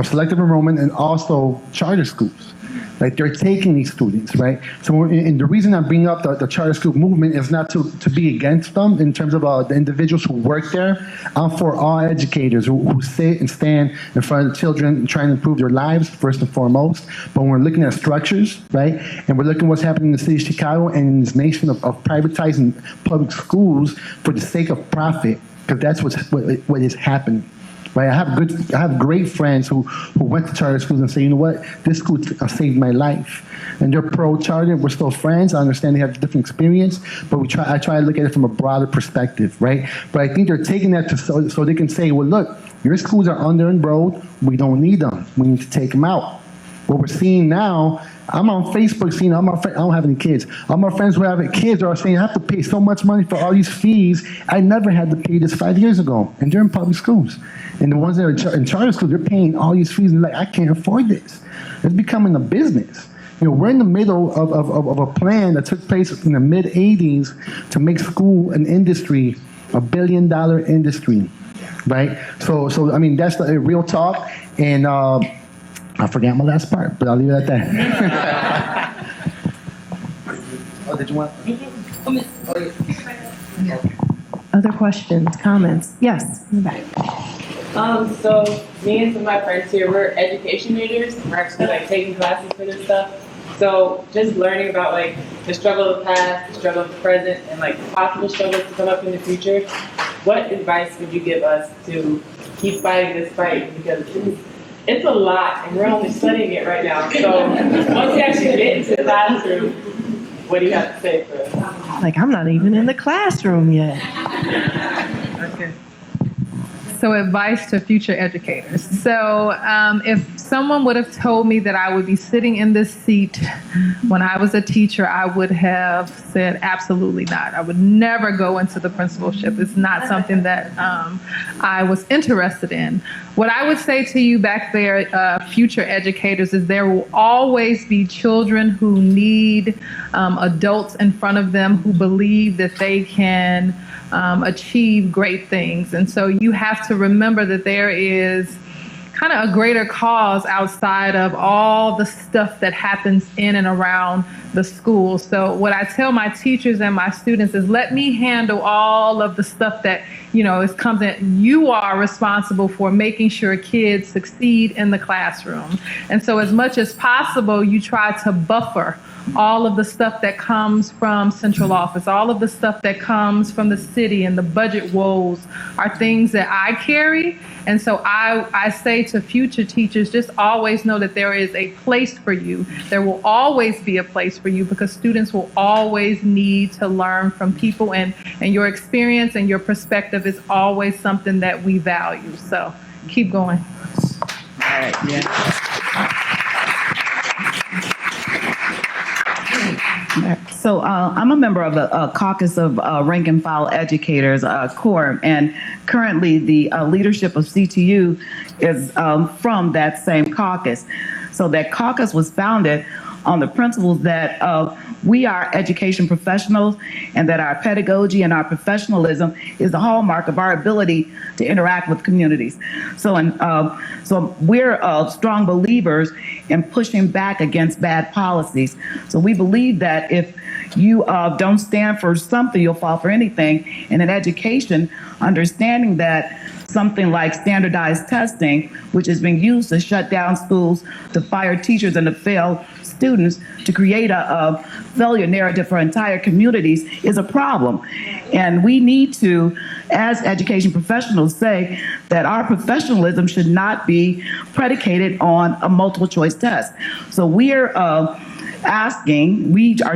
selective enrollment and also charter schools. Like they're taking these students, right? So, and the reason I'm bringing up the charter school movement is not to be against them in terms of the individuals who work there. I'm for all educators who sit and stand in front of children and trying to improve their lives, first and foremost. But when we're looking at structures, right, and we're looking at what's happening in the city of Chicago and in this nation of privatizing public schools for the sake of profit, because that's what is happening. Right? I have great friends who went to charter schools and say, you know what, this school saved my life. And they're pro-charter, we're still friends. I understand they have a different experience, but I try to look at it from a broader perspective, right? But I think they're taking that so they can say, well, look, your schools are under-enrolled, we don't need them, we need to take them out. What we're seeing now, I'm on Facebook seeing all my friends, I don't have any kids. All my friends who have kids are saying, I have to pay so much money for all these fees. I never had to pay this 5 years ago. And they're in public schools. And the ones that are in charter schools, they're paying all these fees and like, I can't afford this. It's becoming a business. We're in the middle of a plan that took place in the mid-'80s to make school an industry, $1 billion industry, right? So I mean, that's the real talk. And I forgot my last part, but I'll leave it at that. Oh, did you want? Other questions, comments? Yes, in the back. So me and some of my friends here, we're education majors. We're actually taking classes for this stuff. So just learning about the struggle of the past, the struggle of the present, and possible struggles to come up in the future. What advice would you give us to keep fighting this fight? Because it's a lot, and we're only studying it right now. So once you actually get into the classroom, what do you have to say for us? I'm not even in the classroom yet. Okay. So advice to future educators. So if someone would have told me that I would be sitting in this seat when I was a teacher, I would have said absolutely not. I would never go into the principalship. It's not something that I was interested in. What I would say to you back there, future educators, is there will always be children who need adults in front of them who believe that they can achieve great things. And so you have to remember that there is kind of a greater cause outside of all the stuff that happens in and around the school. So what I tell my teachers and my students is, let me handle all of the stuff that, comes in. You are responsible for making sure kids succeed in the classroom. And so as much as possible, you try to buffer all of the stuff that comes from central office, all of the stuff that comes from the city and the budget woes are things that I carry. And so I say to future teachers, just always know that there is a place for you. There will always be a place for you, because students will always need to learn from people, and your experience and your perspective is always something that we value. So keep going. All right, yeah. So I'm a member of the Caucus of Rank and File Educators, CORE, and currently the leadership of CTU is from that same caucus. So that caucus was founded on the principles that we are education professionals, and that our pedagogy and our professionalism is the hallmark of our ability to interact with communities. So we're strong believers in pushing back against bad policies. So we believe that if you don't stand for something, you'll fall for anything. And in education, understanding that something like standardized testing, which is being used to shut down schools, to fire teachers, and to fail students, to create a failure narrative for entire communities, is a problem. And we need to, as education professionals, say that our professionalism should not be predicated on a multiple choice test. So we are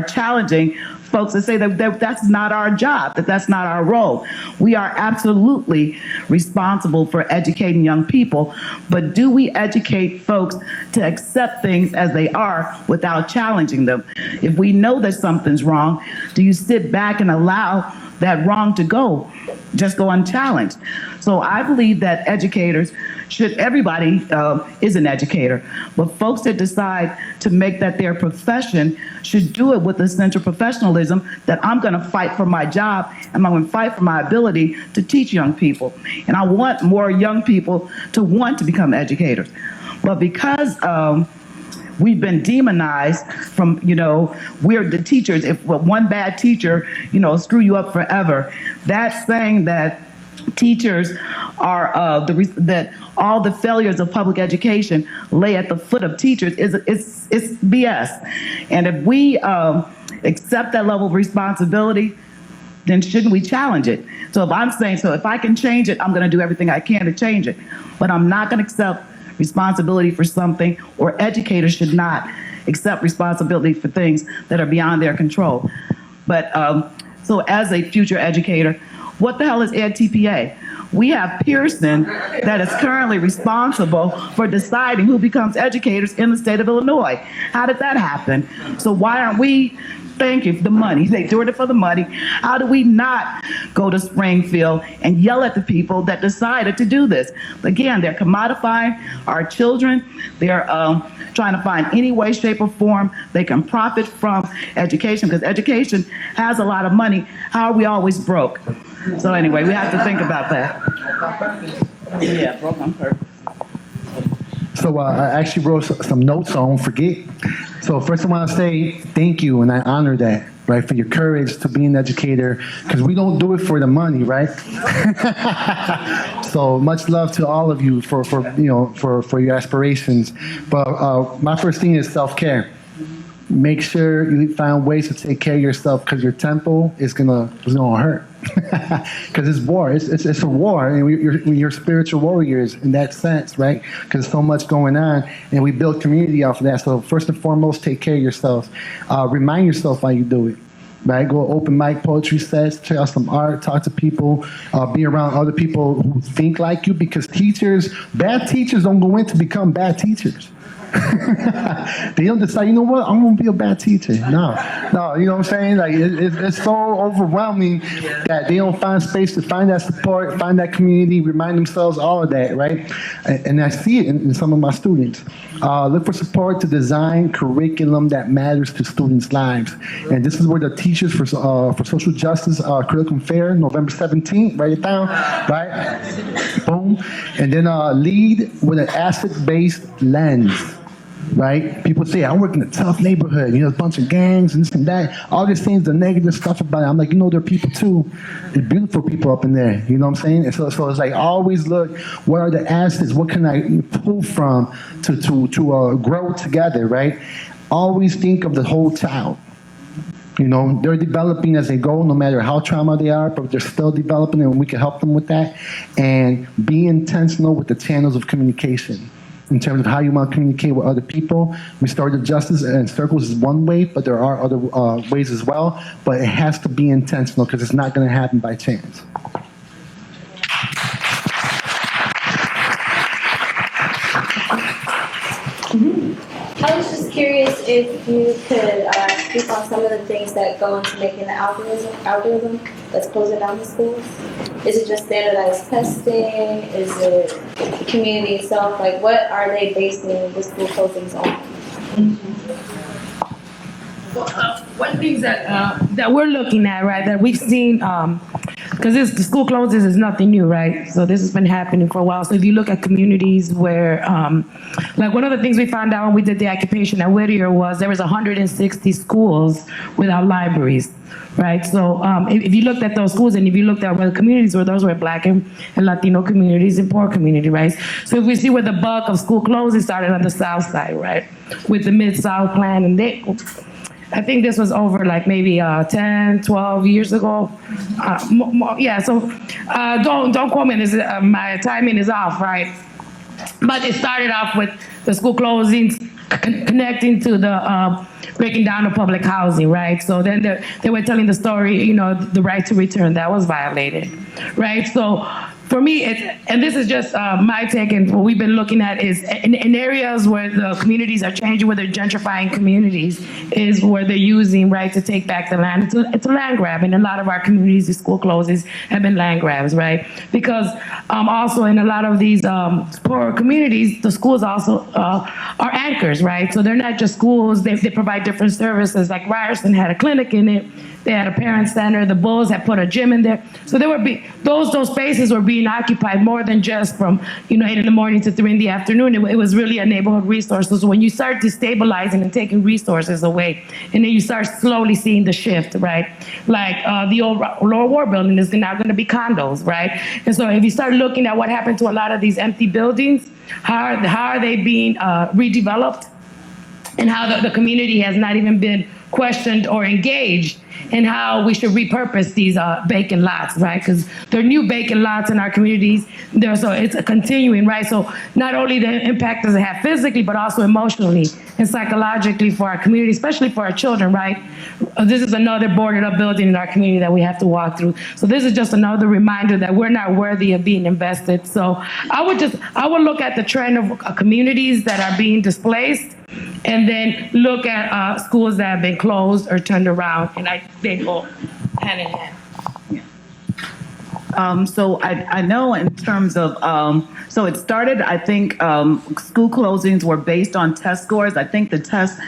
challenging folks to say that that's not our job, that's not our role. We are absolutely responsible for educating young people, but do we educate folks to accept things as they are without challenging them? If we know that something's wrong, do you sit back and allow that wrong to just go unchallenged? So I believe that educators everybody is an educator, but folks that decide to make that their profession should do it with a sense of professionalism, that I'm going to fight for my job, and I'm going to fight for my ability to teach young people. And I want more young people to want to become educators. But because we've been demonized from, we're the teachers, if one bad teacher, screw you up forever, that's saying that teachers are that all the failures of public education lay at the foot of teachers it's BS. And if we accept that level of responsibility, then shouldn't we challenge it? So if I can change it, I'm going to do everything I can to change it. But I'm not going to accept responsibility for something, or educators should not accept responsibility for things that are beyond their control. But so as a future educator, what the hell is Gaete-Tapia? We have Pearson that is currently responsible for deciding who becomes educators in the state of Illinois. How did that happen? So why aren't we thanking for the money? They doing it for the money. How do we not go to Springfield and yell at the people that decided to do this? Again, they're commodifying our children. They're trying to find any way, shape, or form they can profit from education, because education has a lot of money. How are we always broke? So anyway, we have to think about that. Yeah, broke on purpose. So I actually wrote some notes, so I won't forget. So first I want to say thank you, and I honor that, right, for your courage to be an educator, because we don't do it for the money, right? So much love to all of you for your aspirations. But my first thing is self-care. Make sure you find ways to take care of yourself, because your temple is gonna hurt. Because it's war. It's a war, and we're spiritual warriors in that sense, right? Because so much going on, and we build community off of that. So first and foremost, take care of yourself. Remind yourself why you do it. right? Go open mic poetry sets, check out some art, talk to people, be around other people who think like you, because bad teachers don't go in to become bad teachers. They don't decide, you know what, I'm gonna be a bad teacher. No, you know what I'm saying? Like it's so overwhelming that they don't find space to find that support, find that community, remind themselves all of that, right? And I see it in some of my students. Look for support to design curriculum that matters to students' lives. And this is where the Teachers for Social Justice Curriculum Fair, November 17th, write it down, right? Boom. And then lead with an asset-based lens. Right? People say, I work in a tough neighborhood, a bunch of gangs and this and that. All these things, the negative stuff about it. I'm like, there are people too. There's beautiful people up in there. You know what I'm saying? And so it's like, always look, what are the assets? What can I pull from to grow together, right? Always think of the whole child. They're developing as they go, no matter how trauma they are, but they're still developing, and we can help them with that. And be intentional with the channels of communication. In terms of how you want to communicate with other people. Restorative justice and circles is one way, but there are other ways as well. But it has to be intentional because it's not going to happen by chance. I was just curious if you could speak on some of the things that go into making the algorithm that's closing down the schools. Is it just standardized testing? Is it the community itself? Like, what are they basing the school closings on? One thing that we're looking at, right, that we've seen, because the school closes is nothing new, right? So this has been happening for a while. So if you look at communities where, like one of the things we found out when we did the occupation at Whittier was there was 160 schools without libraries, right? So if you looked at those schools and if you looked at where the communities were, those were Black and Latino communities and poor community, right? So if we see where the bulk of school closings started on the South Side, right? With the Mid-South Plan, and I think this was over like maybe 10, 12 years ago. So don't quote me on this, my timing is off, right? But it started off with the school closings connecting to the breaking down of public housing, right? So then they were telling the story, the right to return, that was violated, right? So for me, and this is just my take, and what we've been looking at is in areas where the communities are changing, where they're gentrifying communities, is where they're using, right, to take back the land. It's a land grab. In a lot of our communities, the school closes have been land grabs, right? Because also in a lot of these poorer communities, the schools also are anchors, right? So they're not just schools, they provide different services. Like Ryerson had a clinic in it. They had a parent center. The Bulls had put a gym in there. So there would be those spaces were being occupied more than just from 8 in the morning to 3 in the afternoon. It was really a neighborhood resource. So when you start destabilizing and taking resources away, and then you start slowly seeing the shift, right? Like the old Lower War building is now going to be condos, right? And so if you start looking at what happened to a lot of these empty buildings, how are they being redeveloped, and how the community has not even been questioned or engaged in how we should repurpose these vacant lots, right? Because there are new vacant lots in our communities. So it's a continuing, right? So not only the impact does it have physically, but also emotionally and psychologically for our community, especially for our children, right? This is another boarded up building in our community that we have to walk through. So this is just another reminder that we're not worthy of being invested. So I would look at the trend of communities that are being displaced, and then look at schools that have been closed or turned around, and they go hand in hand. So I know in terms of, so it started, I think school closings were based on test scores. I think the test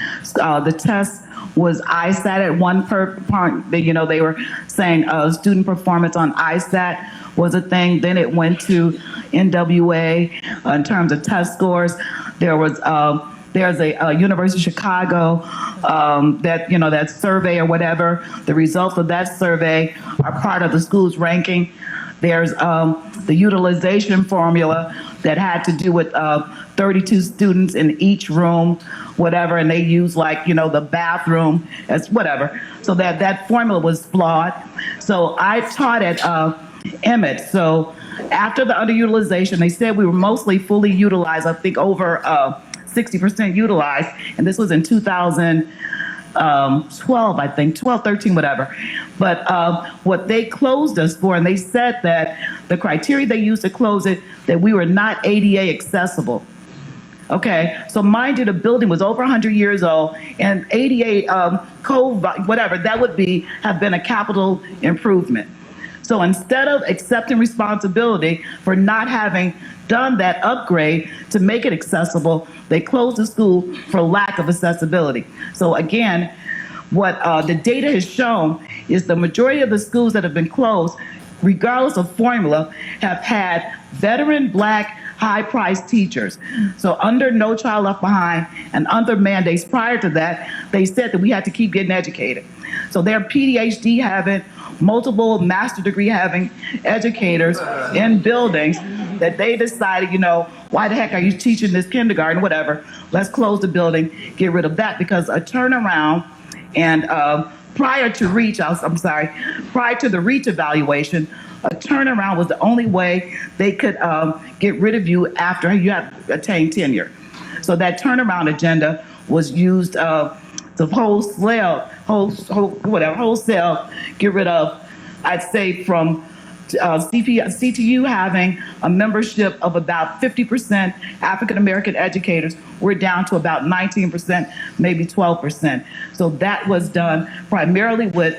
was ISAT at one part. They were saying student performance on ISAT was a thing. Then it went to NWA in terms of test scores. There's a University of Chicago that survey or whatever. The results of that survey are part of the school's ranking. There's the utilization formula that had to do with 32 students in each room, whatever, and they use the bathroom as whatever. So that formula was flawed. So I taught at Emmett. So after the underutilization, they said we were mostly fully utilized, I think over 60% utilized, and this was in 2000, 12, I think, 12, 13, whatever. But what they closed us for, and they said that the criteria they used to close it, that we were not ADA accessible. Okay, so mind you, the building was over 100 years old, and ADA code, whatever, that would have been a capital improvement. So instead of accepting responsibility for not having done that upgrade to make it accessible, they closed the school for lack of accessibility. So again, what the data has shown is the majority of the schools that have been closed, regardless of formula, have had veteran Black high-priced teachers. So under No Child Left Behind and other mandates prior to that, they said that we had to keep getting educated. So they're PhD having, multiple master degree having educators in buildings that they decided, why the heck are you teaching this kindergarten, whatever, let's close the building, get rid of that, because a turnaround and prior to the REACH evaluation, a turnaround was the only way they could get rid of you after you had attained tenure. So that turnaround agenda was used to wholesale get rid of, I'd say from CTU having a membership of about 50% African American educators, we're down to about 19%, maybe 12%. So that was done primarily with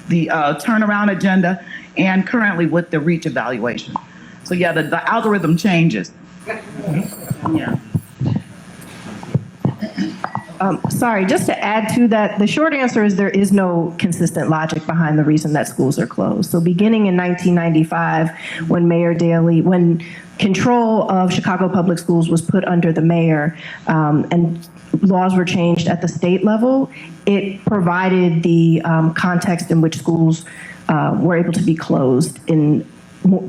the turnaround agenda and currently with the REACH evaluation. So yeah, the algorithm changes. Yeah. Sorry, just to add to that, the short answer is there is no consistent logic behind the reason that schools are closed. So beginning in 1995, when control of Chicago public schools was put under the mayor, and laws were changed at the state level, it provided the context in which schools were able to be closed in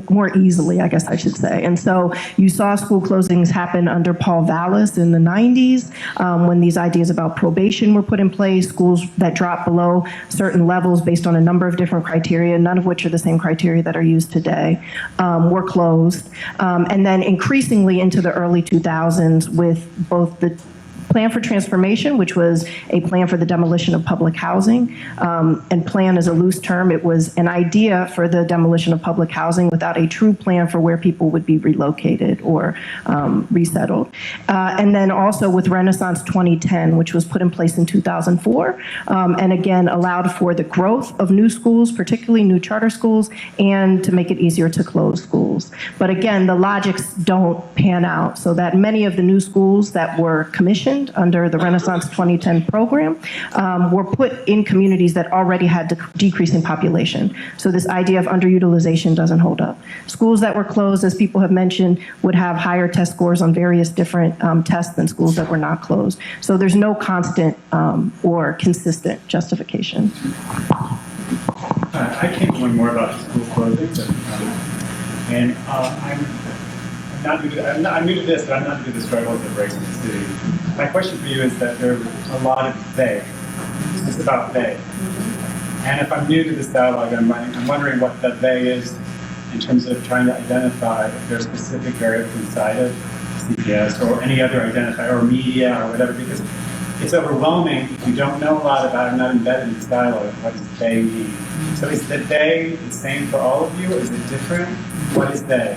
more easily, I guess I should say. And so you saw school closings happen under Paul Vallis in the 90s, when these ideas about probation were put in place, schools that dropped below certain levels based on a number of different criteria, none of which are the same criteria that are used today, were closed. And then increasingly into the early 2000s with both the Plan for Transformation, which was a plan for the demolition of public housing. And plan is a loose term. It was an idea for the demolition of public housing without a true plan for where people would be relocated or resettled. And then also with Renaissance 2010, which was put in place in 2004, and again allowed for the growth of new schools, particularly new charter schools, and to make it easier to close schools. But again, the logics don't pan out, so that many of the new schools that were commissioned under the Renaissance 2010 program were put in communities that already had decreasing population. So this idea of underutilization doesn't hold up. Schools that were closed, as people have mentioned, would have higher test scores on various different tests than schools that were not closed. So there's no constant or consistent justification. I came to learn more about school closings, and I'm new to this, but I'm not new to the struggles that race in the city. My question for you is that there's a lot of they. It's about they. And if I'm new to this dialogue, I'm wondering what the they is in terms of trying to identify if there are specific variables inside of CPS or any other identifier or media or whatever, because it's overwhelming if you don't know a lot about it, not embedded in this dialogue. What does they mean? So is the they the same for all of you? Is it different? What is they?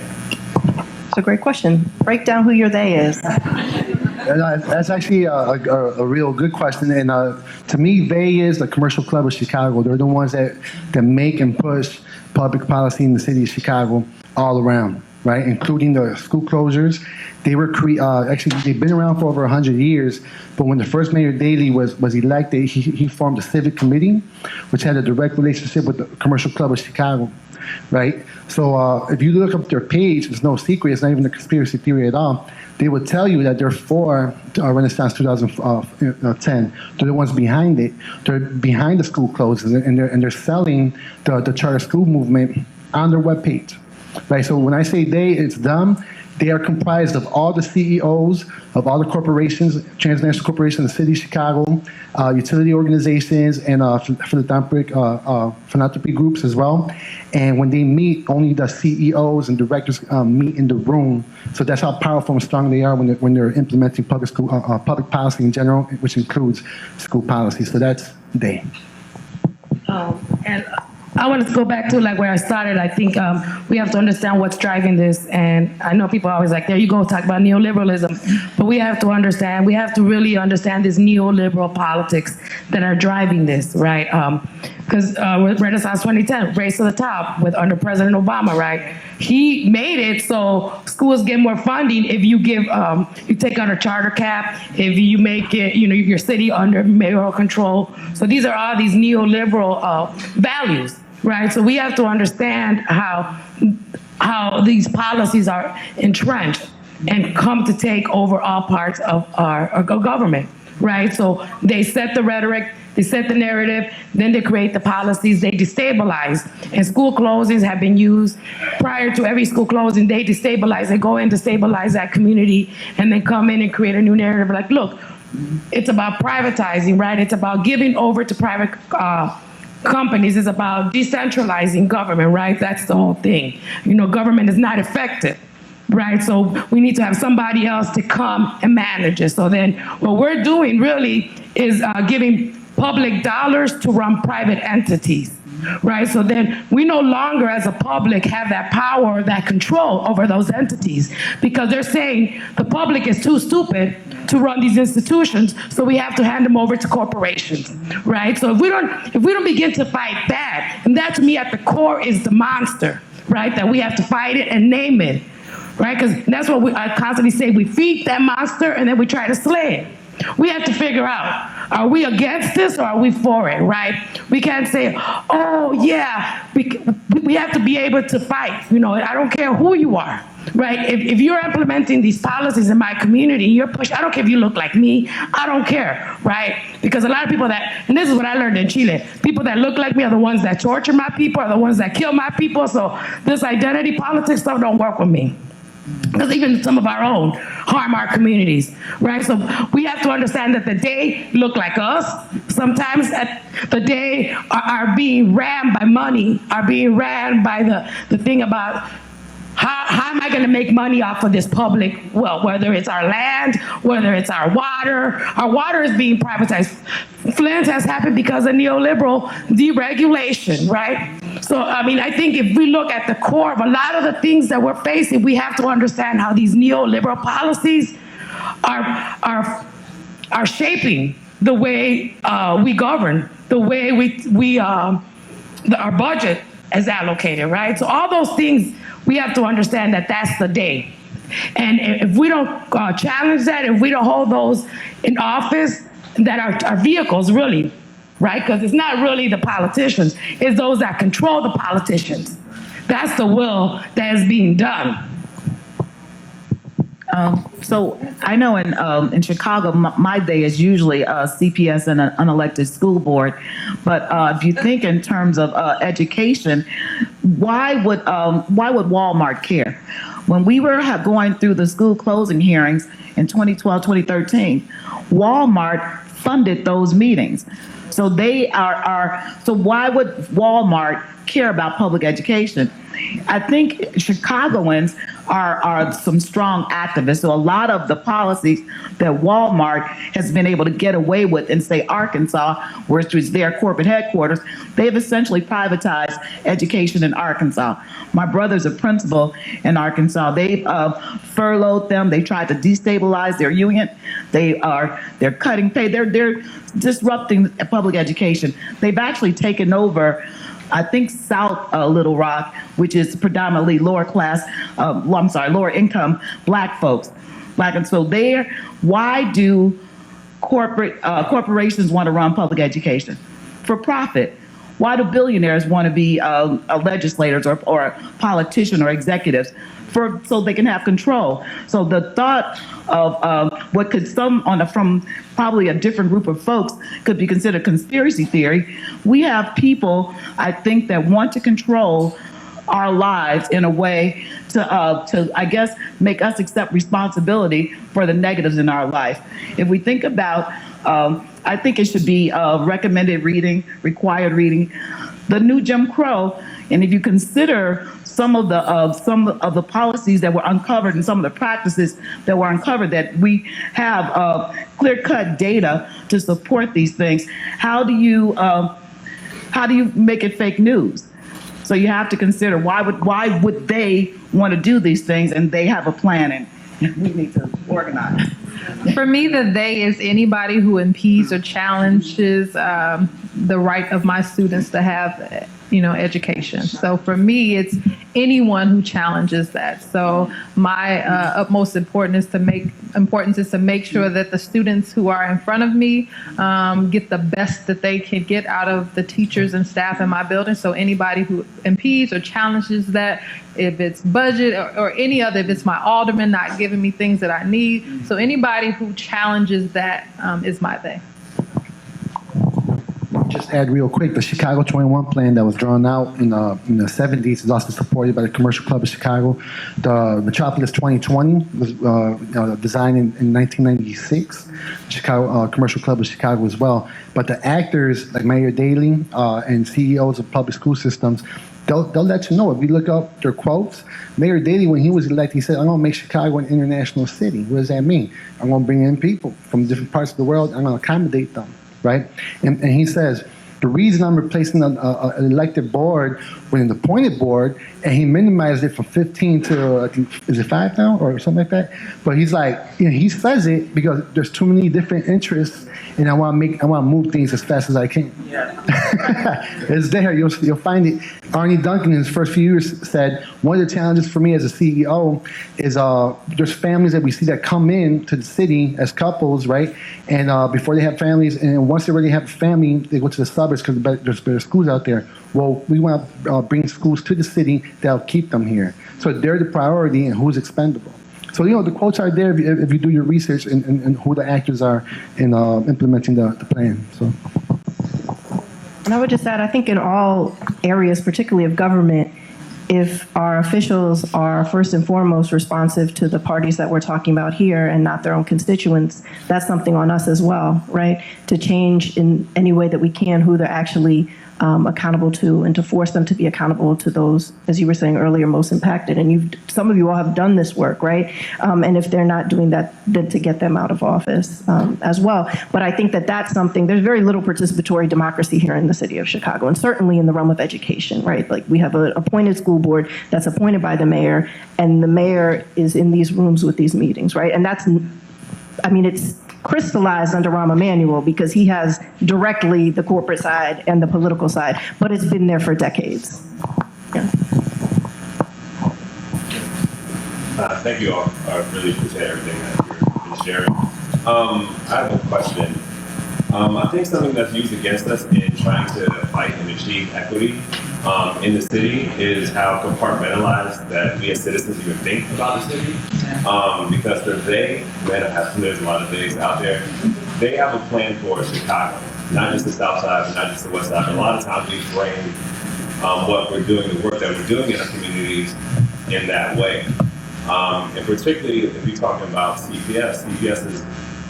It's a great question. Break down who your they is. That's actually a real good question. And to me, they is the Commercial Club of Chicago. They're the ones that make and push public policy in the city of Chicago all around, right? Including the school closures. They were actually they've been around for over 100 years. But when the first Mayor Daley was elected, he formed a civic committee, which had a direct relationship with the Commercial Club of Chicago. Right? So if you look up their page, it's no secret, it's not even a conspiracy theory at all. They would tell you that they're for Renaissance 2010. They're the ones behind it. They're behind the school closings, and they're selling the charter school movement on their webpage. Right? So when I say they, it's them. They are comprised of all the CEOs of all the corporations, transnational corporations, the city of Chicago, utility organizations, and philanthropy groups as well. And when they meet, only the CEOs and directors meet in the room. So that's how powerful and strong they are when they're implementing public policy in general, which includes school policy. So that's they. And I want to go back to like where I started. I think we have to understand what's driving this. And I know people are always like, there you go, talk about neoliberalism. But we have to understand, we have to really understand this neoliberal politics that are driving this, right? Because with Renaissance 2010, Race to the Top, under President Obama, right? He made it so schools get more funding if you give, you take out a charter cap, if you make it, your city under mayoral control. So these are all these neoliberal values, right? So we have to understand how these policies are entrenched and come to take over all parts of our government, right? So they set the rhetoric, they set the narrative, then they create the policies, they destabilize. And school closings have been used prior to every school closing. They destabilize, they go in to stabilize that community and then come in and create a new narrative. Like, look, it's about privatizing, right? It's about giving over to private companies. It's about decentralizing government, right? That's the whole thing. Government is not effective. Right, so we need to have somebody else to come and manage it. So then what we're doing really is giving public dollars to run private entities, right? So then we no longer as a public have that power, or that control over those entities, because they're saying the public is too stupid to run these institutions, so we have to hand them over to corporations, right? So if we don't begin to fight that, and that to me at the core is the monster, right? That we have to fight it and name it. Right, because that's what I constantly say. We feed that monster and then we try to slay it. We have to figure out, are we against this or are we for it, right? We can't say, oh yeah, we have to be able to fight. I don't care who you are, right? If you're implementing these policies in my community, you're pushing, I don't care if you look like me, I don't care, right? Because a lot of people and this is what I learned in Chile, people that look like me are the ones that torture my people, are the ones that kill my people, so this identity politics stuff don't work with me. Because even some of our own harm our communities, right? So we have to understand that the day look like us. Sometimes the day are being ran by money, are being ran by the thing about how am I going to make money off of this public, well, whether it's our land, whether it's our water. Our water is being privatized. Flint has happened because of neoliberal deregulation, right? So, I think if we look at the core of a lot of the things that we're facing, we have to understand how these neoliberal policies are shaping the way we govern, the way our budget is allocated, right? So all those things, we have to understand that that's the day. And if we don't challenge that, if we don't hold those in office, that are vehicles really, right? Because it's not really the politicians, it's those that control the politicians. That's the will that is being done. So I know in Chicago, my day is usually CPS and an unelected school board. But if you think in terms of education, why would Walmart care? When we were going through the school closing hearings in 2012, 2013, Walmart funded those meetings. So they so why would Walmart care about public education? I think Chicagoans are some strong activists. So a lot of the policies that Walmart has been able to get away with in, say, Arkansas, which is their corporate headquarters, they've essentially privatized education in Arkansas. My brother's a principal in Arkansas. They've furloughed them. They tried to destabilize their union. They're cutting pay. They're disrupting public education. They've actually taken over, I think, South Little Rock, which is predominantly lower income Black folks. And so why do corporations want to run public education? For profit. Why do billionaires want to be legislators or a politician or executives? So they can have control. So the thought of what could from probably a different group of folks could be considered conspiracy theory. We have people, I think, that want to control our lives in a way to I guess make us accept responsibility for the negatives in our life. If we think about, I think it should be recommended reading, required reading, the new Jim Crow, and if you consider some of the policies that were uncovered and some of the practices that were uncovered, that we have clear-cut data to support these things. How do you make it fake news? So you have to consider why would they want to do these things, and they have a plan, and we need to organize. For me, the they is anybody who impedes or challenges the right of my students to have, education. So for me, it's anyone who challenges that. So my utmost importance is to make sure that the students who are in front of me get the best that they can get out of the teachers and staff in my building. So anybody who impedes or challenges that, if it's budget or any other, if it's my alderman not giving me things that I need. So anybody who challenges that is my they. Just add real quick, the Chicago 21 plan that was drawn out in the 70s is also supported by the Commercial Club of Chicago. The Metropolis 2020 was designed in 1996, Chicago Commercial Club of Chicago as well. But the actors like Mayor Daley and CEOs of public school systems, they'll let you know. If you look up their quotes, Mayor Daley, when he was elected, he said, I'm going to make Chicago an international city. What does that mean? I'm going to bring in people from different parts of the world. I'm going to accommodate them. Right? And he says, the reason I'm replacing an elected board with an appointed board, and he minimized it from 15 to, I think, is it 5 now or something like that? But he's like, he says it because there's too many different interests, and I want to move things as fast as I can. Yeah. It's there. You'll find it. Arnie Duncan, in his first few years, said, one of the challenges for me as a CEO is there's families that we see that come in to the city as couples, right? And before they have families, and once they already have a family, they go to the suburbs because there's better schools out there. Well, we want to bring schools to the city that'll keep them here. So they're the priority and who's expendable. So, the quotes are there if you do your research and who the actors are in implementing the plan. So. And I would just add, I think in all areas, particularly of government, if our officials are first and foremost responsive to the parties that we're talking about here and not their own constituents, that's something on us as well, right? To change in any way that we can who they're actually accountable to, and to force them to be accountable to those, as you were saying earlier, most impacted. And some of you all have done this work, right? And if they're not doing that, then to get them out of office as well. But I think that that's something, there's very little participatory democracy here in the city of Chicago, and certainly in the realm of education, right? Like we have an appointed school board that's appointed by the mayor, and the mayor is in these rooms with these meetings, right? And that's, it's crystallized under Rahm Emanuel because he has directly the corporate side and the political side, but it's been there for decades. Yeah. Thank you all. I really appreciate everything that you've been sharing. I have a question. I think something that's used against us in trying to fight and achieve equity in the city is how compartmentalized that we as citizens even think about the city. Because there's a lot of things out there. They have a plan for Chicago, not just the South Side, but not just the West Side. But a lot of times we frame what we're doing, the work that we're doing in our communities in that way. And particularly if you're talking about CPS is,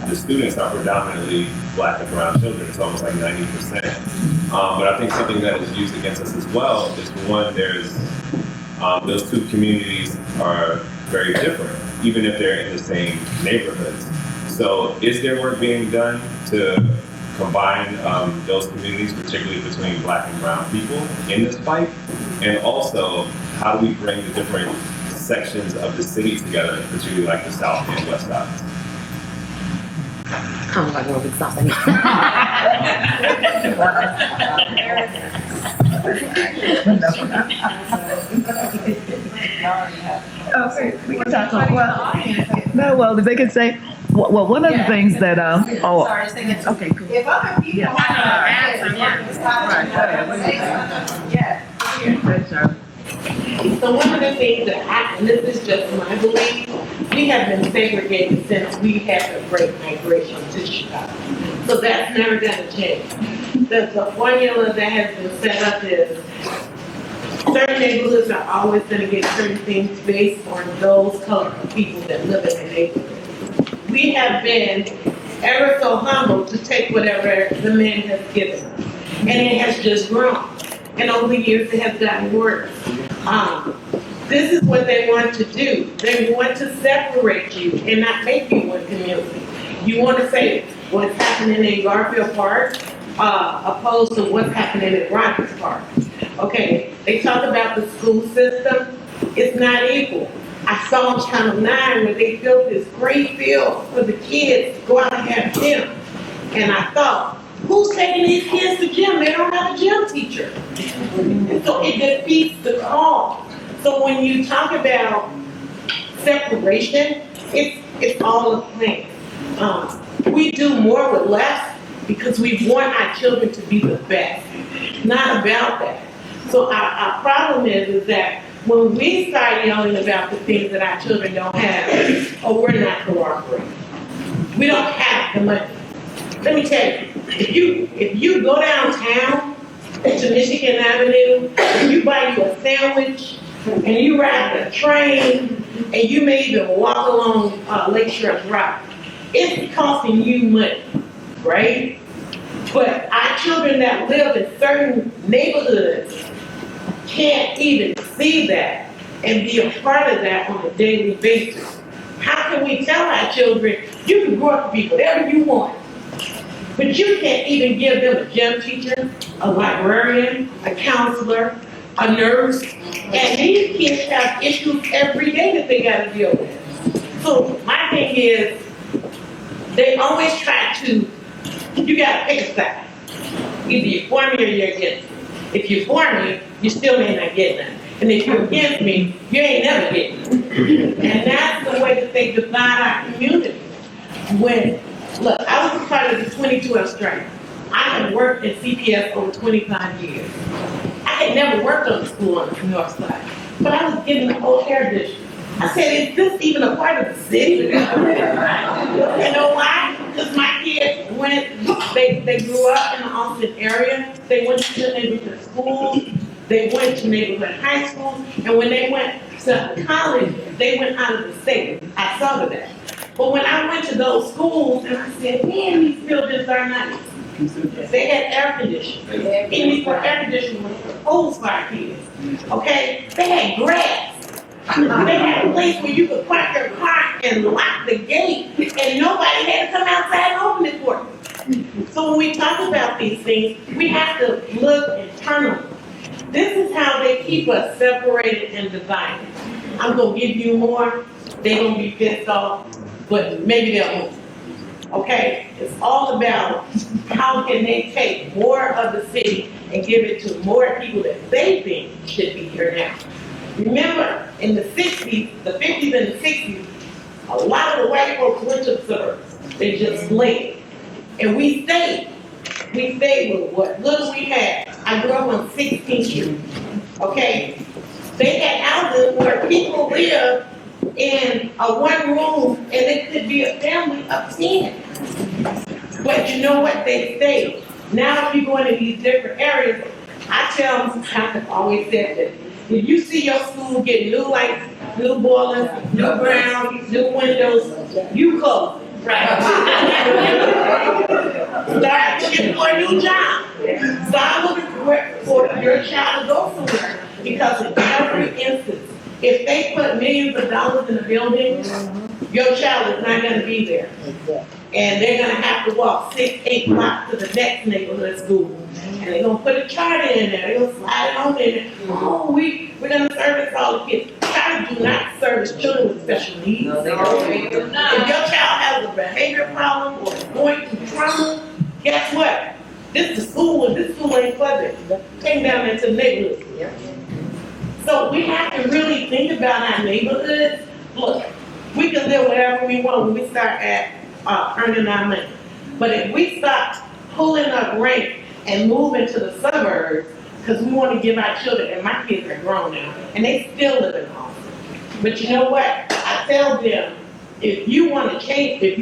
the students are predominantly Black and brown children. It's almost like 90%. But I think something that is used against us as well is, one, there's those two communities are very different, even if they're in the same neighborhoods. So is there work being done to combine those communities, particularly between Black and brown people in this fight? And also, how do we bring the different sections of the city together, particularly like the South and West Sides? Oh my God, it's something. We can talk well, if they could say, well, one of the things that, okay, cool. If other people So one of the things that and this is just my belief, we have been segregated since we had the Great Migration to Chicago. So that's never going to change. The formula that has been set up is certain neighborhoods are always gonna get certain things based on those colorful people that live in the neighborhood. We have been ever so humble to take whatever the man has given us. And it has just grown. And over the years, it has gotten worse. This is what they want to do. They want to separate you and not make you one community. You want to say what's happening in Garfield Park, opposed to what's happening in Rogers Park. Okay, they talk about the school system. It's not equal. I saw on Channel 9 where they built this great field for the kids to go out and have gym. And I thought, who's taking these kids to gym? They don't have a gym teacher. And so it defeats the cause. So when you talk about separation, it's all a plan. We do more with less because we want our children to be the best. It's not about that. So our problem is that when we start yelling about the things that our children don't have, or we're not cooperating, we don't have the money. Let me tell you, if you go downtown to Michigan Avenue, and you buy you a sandwich, and you ride the train, and you may even walk along Lakeshore Drive, it's costing you money, right? But our children that live in certain neighborhoods can't even see that and be a part of that on a daily basis. How can we tell our children, you can grow up to be whatever you want, but you can't even give them a gym teacher, a librarian, a counselor, a nurse, and these kids have issues every day that they gotta deal with. So my thing is, they always try to, you gotta pick a side. Either you're for me or you're against me. If you're for me, you still may not get none. And if you're against me, you ain't never getting none. And that's the way that they divide our community. Look, I was a part of the 2012 strike. I have worked in CPS over 25 years. I had never worked on the school on the north side, but I was given the whole air district. I said, is this even a part of the city? You know why? Because my kids they grew up in the Austin area. They went to the neighborhood schools. They went to neighborhood high schools. And when they went to college, they went out of the state. I saw that. But when I went to those schools, and I said, man, these buildings are nice. They had air conditioning. And before air conditioning was proposed by our kids. Okay? They had grass. They had a place where you could park your car and lock the gate, and nobody had to come outside and open it for you. So when we talk about these things, we have to look internally. This is how they keep us separated and divided. I'm going to give you more. They're going to be pissed off, but maybe they'll move. Okay? It's all about how can they take more of the city and give it to more people that they think should be here now. Remember, in the 60s, the 50s and the 60s, a lot of the white folks went to the suburbs. They just fled. And we stayed. We stayed with what little we had. I grew up on 16th Street. Okay? They had houses where people lived in a one room and it could be a family of 10. But you know what? They stayed. Now if you go into these different areas, I tell them, I've always said this. If you see your school get new lights, new boilers, new grounds, new windows, you close it, right? Start looking for a new job. Start looking for your child to go somewhere. Because in every instance, if they put millions of dollars in a building, your child is not going to be there. And they're going to have to walk 6-8 blocks to the next neighborhood school. And they're going to put a charter in there. They're going to slide it on in there. Oh, we're going to service all the kids. Charters do not service children with special needs. No, they don't. If your child has a behavior problem or is going through trauma, guess what? This is the school, and this school ain't for them. Take them down into the neighborhood. So we have to really think about our neighborhoods. Look, we can live wherever we want when we start earning our money. But if we stop pulling up rank and moving to the suburbs, because we want to give our children, and my kids are grown now, and they still live in Austin. But you know what? I tell them, if you want to change the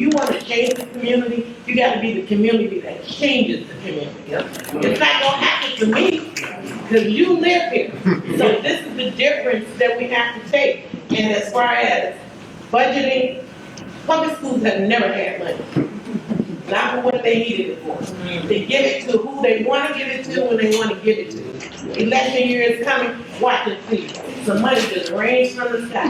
community, you got to be the community that changes the community. It's not going to happen to me. because you live here. So this is the difference that we have to take. And as far as budgeting, public schools have never had money. Not for what they needed it for. They give it to who they want to give it to when they want to give it to. Election year is coming, watch it please. Some money just rains from the sky.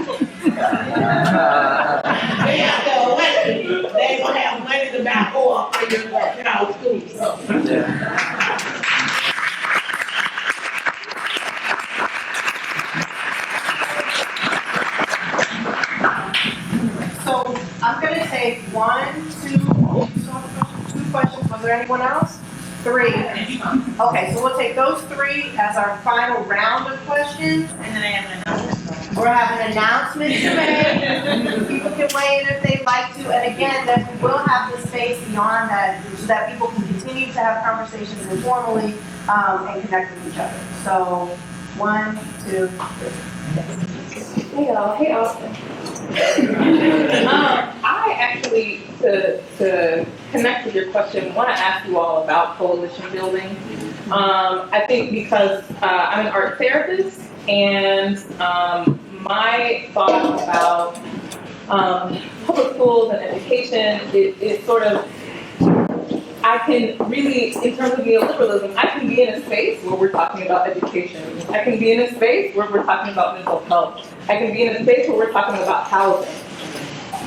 They have to elect you. They ain't gonna have money to buy oil for your child's school. So I'm going to take two questions. Was there anyone else? 3. Okay, so we'll take those 3 as our final round of questions. And then I have an announcement. We're having announcements to make. People can weigh in if they'd like to. And again, that we will have the space beyond that so that people can continue to have conversations informally and connect with each other. So 1, 2, 3. Hey y'all, hey Austin. I actually, to connect with your question, want to ask you all about coalition building. I think because I'm an art therapist, and my thoughts about public schools and education is sort of, I can really, in terms of neoliberalism, I can be in a space where we're talking about education. I can be in a space where we're talking about mental health. I can be in a space where we're talking about housing.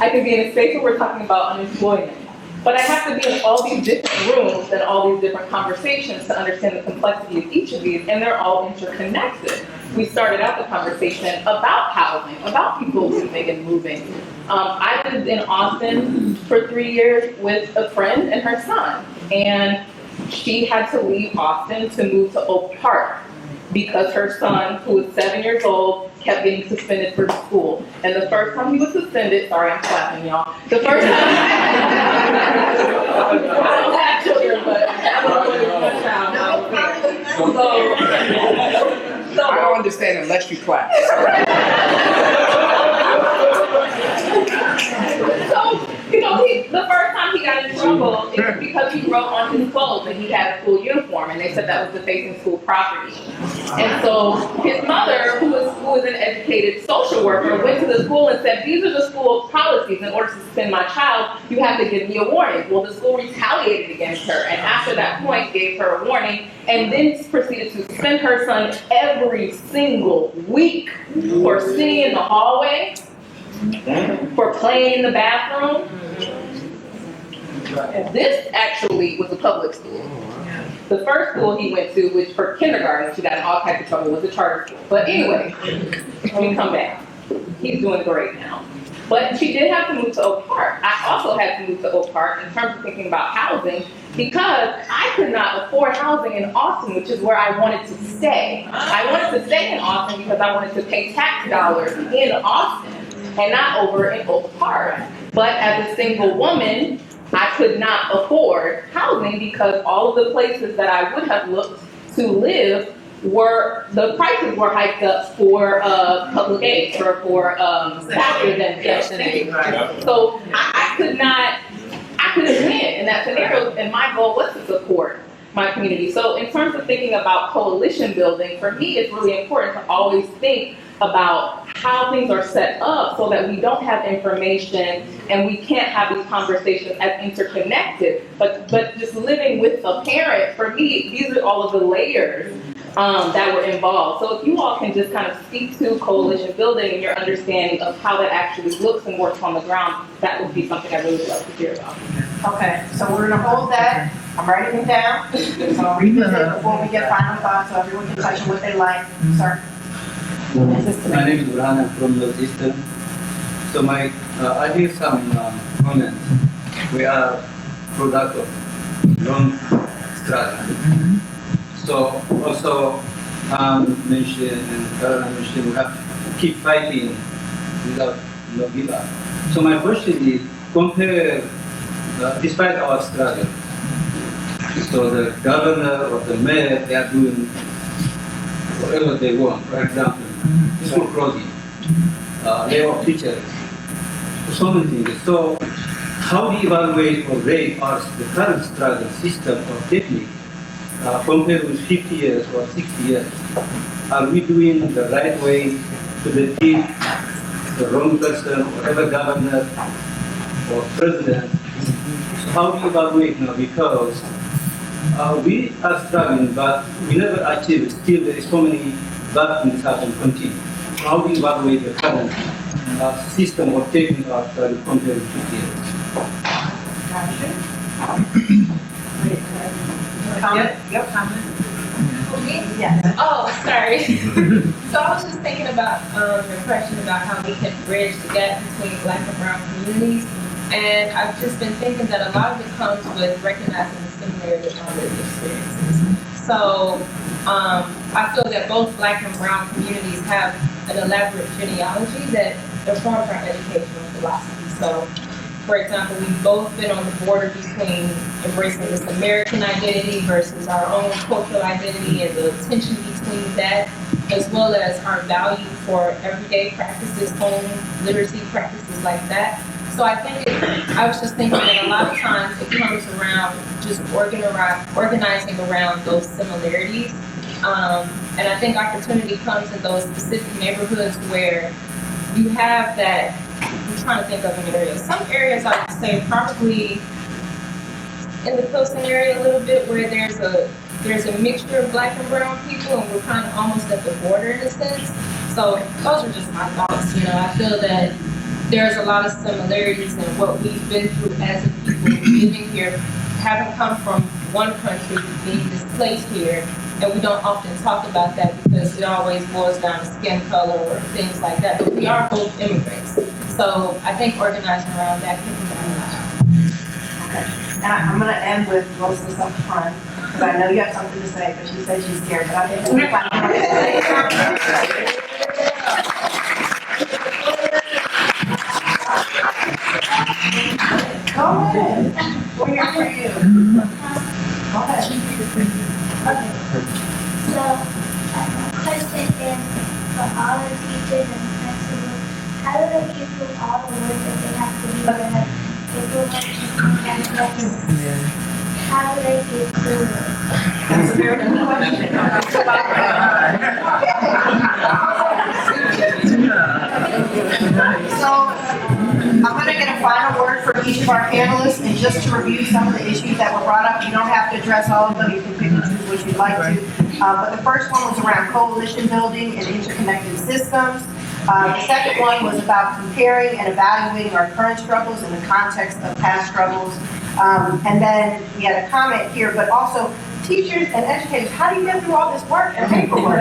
I can be in a space where we're talking about unemployment. But I have to be in all these different rooms and all these different conversations to understand the complexity of each of these, and they're all interconnected. We started out the conversation about housing, about people leaving and moving. I lived in Austin for 3 years with a friend and her son, and she had to leave Austin to move to Oak Park because her son, who was 7 years old, kept getting suspended for school. And the first time he was suspended, sorry, I'm clapping, y'all. The first time, I don't have children, but I don't know my child. I don't understand unless you clap. So, the first time he got in trouble, it was because he wrote on his clothes that he had a school uniform, and they said that was defacing school property. And so his mother, who was an educated social worker, went to the school and said, these are the school policies. In order to suspend my child, you have to give me a warning. Well, the school retaliated against her, and after that point, gave her a warning, and then proceeded to suspend her son every single week for sitting in the hallway, for playing in the bathroom. And this actually was a public school. The first school he went to, which for kindergarten, which he got in all kinds of trouble, was a charter school. But anyway, we come back. He's doing great now. But she did have to move to Oak Park. I also had to move to Oak Park in terms of thinking about housing, because I could not afford housing in Austin, which is where I wanted to stay. I wanted to stay in Austin because I wanted to pay tax dollars in Austin and not over in Oak Park. But as a single woman, I could not afford housing because all of the places that I would have looked to live the prices were hiked up for public aid or for faster than Section 8. So I couldn't win in that scenario, and my goal was to support my community. So in terms of thinking about coalition building, for me, it's really important to always think about how things are set up so that we don't have information and we can't have these conversations as interconnected, but just living with a parent, for me, these are all of the layers that were involved. So if you all can just kind of speak to coalition building and your understanding of how that actually looks and works on the ground, that would be something I really would love to hear about. Okay, so we're gonna hold that. I'm writing it down. So I'll revisit it before we get final thoughts, so everyone can touch on what they like. Sir? My name is Burhan. I'm from Northeastern. So I have some comments. We are product of long struggle. So also mentioned and Karen mentioned we have to keep fighting without no give up. So my question is, compare despite our struggle. So the governor or the mayor, they are doing whatever they want. For example, school closing, layoff teachers, so many things. So how do you evaluate or rate the current struggle system or technique compared with 50 years or 60 years? Are we doing the right way to defeat the wrong person, whatever governor or president? How do you evaluate now? Because we are struggling, but we never achieve it. Still, there is so many bad things happen continue. How do you evaluate the current system of taking our study compared to 50 years? Yep, comment. Yes. Oh, sorry. So I was just thinking about your question about how we can bridge the gap between Black and brown communities. And I've just been thinking that a lot of it comes with recognizing the similarity of our lived experiences. So I feel that both Black and brown communities have an elaborate genealogy that informs our educational philosophy. So, for example, we've both been on the border between embracing this American identity versus our own cultural identity and the tension between that, as well as our value for everyday practices, home literacy practices like that. So I think I was just thinking that a lot of times it comes around just organizing around those similarities. And I think opportunity comes in those specific neighborhoods where you have that. I'm trying to think of an area. Some areas I would say probably in the Pilsen area a little bit where there's a mixture of Black and brown people and we're kind of almost at the border in a sense. So those are just my thoughts. You know, I feel that there's a lot of similarities in what we've been through as a people living here, having come from one country, being displaced here, and we don't often talk about that because it always boils down to skin color or things like that. But we are both immigrants. So I think organizing around that can be done. Okay. And I'm going to end with Rosa's up front, because I know you have something to say, but she said she's scared, but I think we'll find Go ahead. We're here for you. Go ahead. Okay. So, question is for all the teachers and principals, how do they keep through all the work that they have to do to implement and how do they get through it? That's a very good question. So, I'm going to get a final word for each of our panelists, and just to review some of the issues that were brought up, you don't have to address all of them, you can pick and choose what you'd like to. But the first one was around coalition building and interconnected systems. The second one was about comparing and evaluating our current struggles in the context of past struggles. And then we had a comment here, but also teachers and educators, how do you get through all this work and paperwork?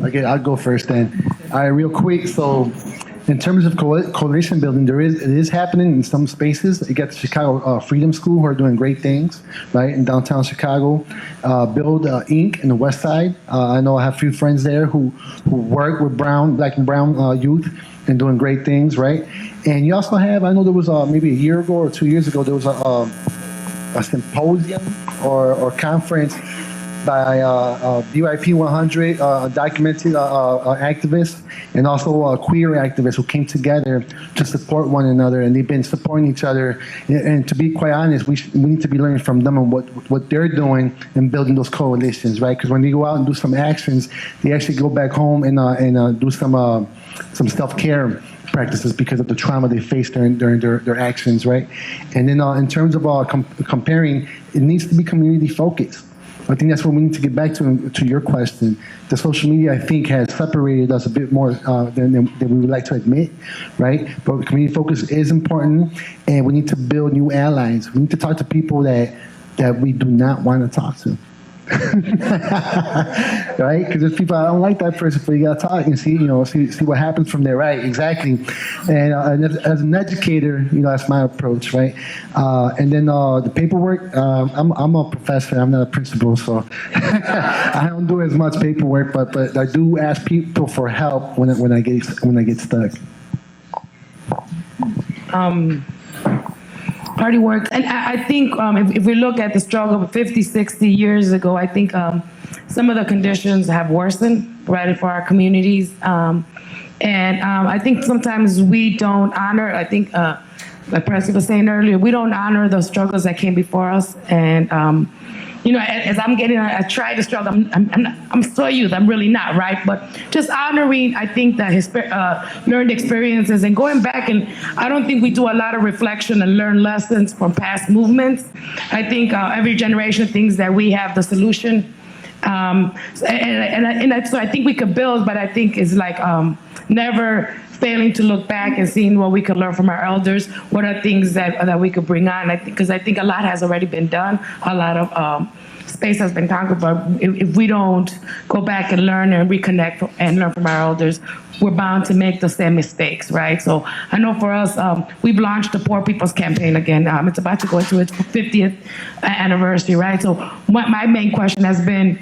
Okay, I'll go first then. All right, real quick. So, in terms of coalition building, it is happening in some spaces. You got the Chicago Freedom School, who are doing great things, right, in downtown Chicago. Build Inc. in the West Side. I know I have a few friends there who work with Black and brown youth and doing great things, right? And you also have, I know there was maybe a year ago or 2 years ago, there was a symposium or conference by BYP 100 documented activists and also queer activists who came together to support one another, and they've been supporting each other. And to be quite honest, we need to be learning from them and what they're doing and building those coalitions, right? Because when they go out and do some actions, they actually go back home and do some self-care practices because of the trauma they faced during their actions, right? And then in terms of comparing, it needs to be community focused. I think that's what we need to get back to your question. The social media, I think, has separated us a bit more than we would like to admit, right? But community focus is important, and we need to build new allies. We need to talk to people that we do not want to talk to. Right? Because there's people, I don't like that person, but you gotta talk and see what happens from there, right? Exactly. And as an educator, that's my approach, right? And then the paperwork, I'm a professor, I'm not a principal, so I don't do as much paperwork, but I do ask people for help when I get stuck. Party works. And I think if we look at the struggle 50, 60 years ago, I think some of the conditions have worsened, right, for our communities. And I think sometimes we don't honor, I think, like President was saying earlier, we don't honor the struggles that came before us. And, you know, as I try to struggle, I'm still a youth, I'm really not, right? But just honoring, I think, that his learned experiences and going back, and I don't think we do a lot of reflection and learn lessons from past movements. I think every generation thinks that we have the solution. So I think we could build, but I think it's like never failing to look back and seeing what we could learn from our elders, what are things that we could bring on. Because I think a lot has already been done, a lot of space has been conquered, but if we don't go back and learn and reconnect and learn from our elders, we're bound to make the same mistakes, right? So I know for us, we've launched the Poor People's Campaign again. It's about to go into its 50th anniversary, right? So my main question has been,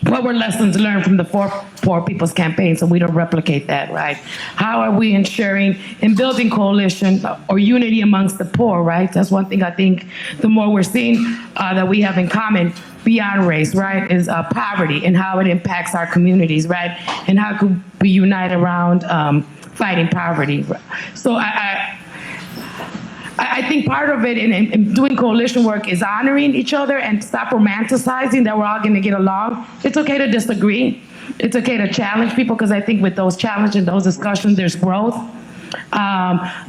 what were lessons learned from the Poor People's Campaign so we don't replicate that, right? How are we ensuring and building coalition or unity amongst the poor, right? That's one thing I think the more we're seeing that we have in common beyond race, right, is poverty and how it impacts our communities, right? And how could we unite around fighting poverty? So I think part of it in doing coalition work is honoring each other and stop romanticizing that we're all going to get along. It's okay to disagree. It's okay to challenge people, because I think with those challenges and those discussions, there's growth.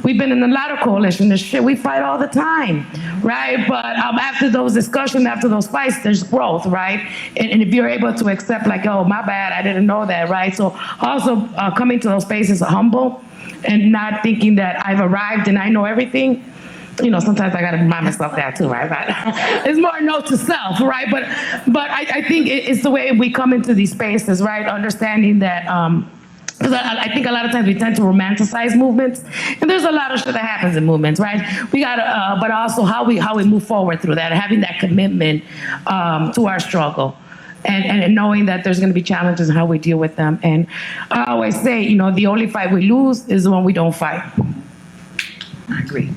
We've been in a lot of coalitions. There's shit we fight all the time, right? But after those discussions, after those fights, there's growth, right? And if you're able to accept, like, oh, my bad, I didn't know that, right? So also coming to those spaces humble and not thinking that I've arrived and I know everything. You know, sometimes I got to remind myself that too, right? But it's more note to self, right? But I think it's the way we come into these spaces, right? Understanding that, because I think a lot of times we tend to romanticize movements, and there's a lot of shit that happens in movements, right? We gotta, but also how we move forward through that, having that commitment to our struggle. And knowing that there's going to be challenges and how we deal with them. And I always say, you know, the only fight we lose is the one we don't fight. I agree.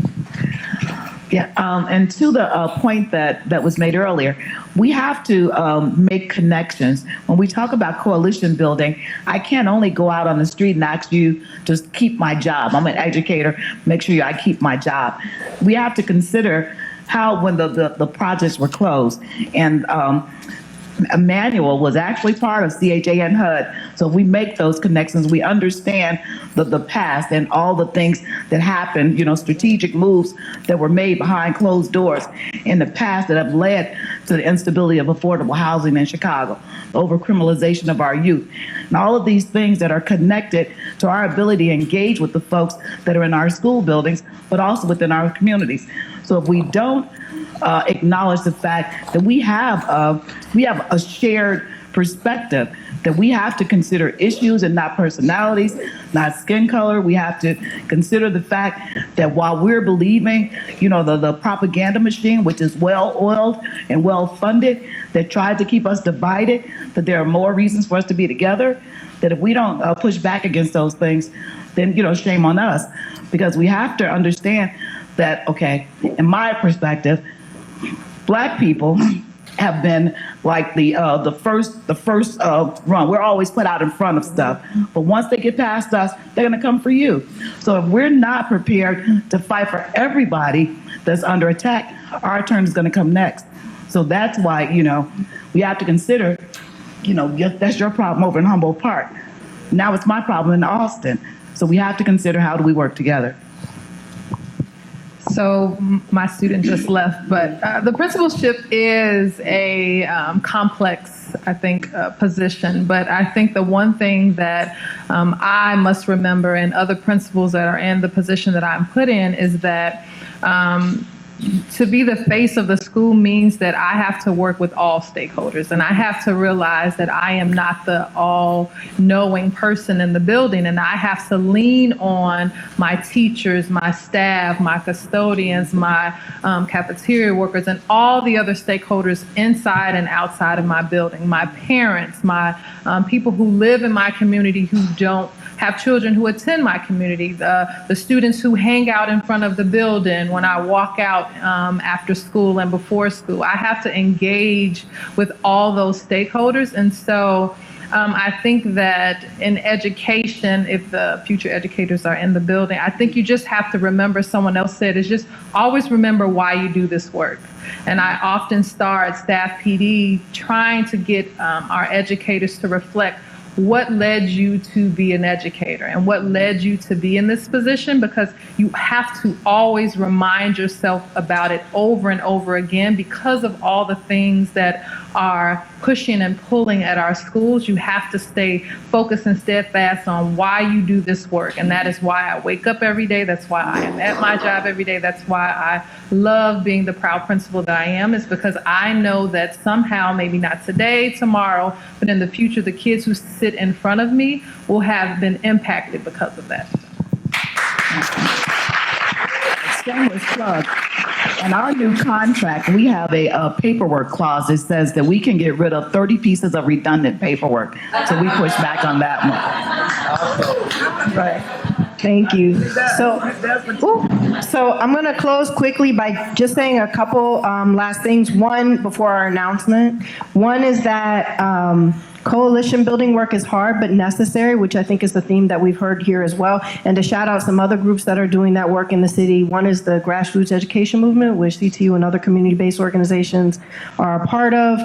Yeah, and to the point that was made earlier, we have to make connections. When we talk about coalition building, I can't only go out on the street and ask you to keep my job. I'm an educator, make sure I keep my job. We have to consider how, when the projects were closed, and Emmanuel was actually part of CHA and HUD. So if we make those connections, we understand the past and all the things that happened, you know, strategic moves that were made behind closed doors in the past that have led to the instability of affordable housing in Chicago, the overcriminalization of our youth, and all of these things that are connected to our ability to engage with the folks that are in our school buildings, but also within our communities. So if we don't acknowledge the fact that we have a shared perspective, that we have to consider issues and not personalities, not skin color. We have to consider the fact that while we're believing, you know, the propaganda machine, which is well-oiled and well-funded, that tried to keep us divided, that there are more reasons for us to be together, that if we don't push back against those things, then, you know, shame on us. Because we have to understand that, okay, in my perspective, Black people have been like the first run. We're always put out in front of stuff, but once they get past us, they're going to come for you. So if we're not prepared to fight for everybody that's under attack, our turn is going to come next. So that's why, you know, we have to consider, you know, that's your problem over in Humboldt Park. Now it's my problem in Austin. So we have to consider, how do we work together? So my student just left, but the principalship is a complex, I think, position. But I think the one thing that I must remember, and other principals that are in the position that I'm put in, is that to be the face of the school means that I have to work with all stakeholders, and I have to realize that I am not the all-knowing person in the building, and I have to lean on my teachers, my staff, my custodians, my cafeteria workers, and all the other stakeholders inside and outside of my building, my parents, my people who live in my community who don't have children who attend my community, the students who hang out in front of the building when I walk out after school and before school. I have to engage with all those stakeholders. And so I think that in education, if the future educators are in the building, I think you just have to remember, someone else said, is just always remember why you do this work. And I often start staff PD trying to get our educators to reflect what led you to be an educator and what led you to be in this position, because you have to always remind yourself about it over and over again because of all the things that are pushing and pulling at our schools. You have to stay focused and steadfast on why you do this work. And that is why I wake up every day. That's why I am at my job every day. That's why I love being the proud principal that I am, is because I know that somehow, maybe not today, tomorrow, but in the future, the kids who sit in front of me will have been impacted because of that. Shameless plug. In our new contract, we have a paperwork clause that says that we can get rid of 30 pieces of redundant paperwork. So we push back on that one. Right. Thank you. So I'm going to close quickly by just saying a couple last things. One, before our announcement. One is that coalition building work is hard but necessary, which I think is the theme that we've heard here as well. And to shout out some other groups that are doing that work in the city. One is the grassroots education movement, which CTU and other community-based organizations are a part of,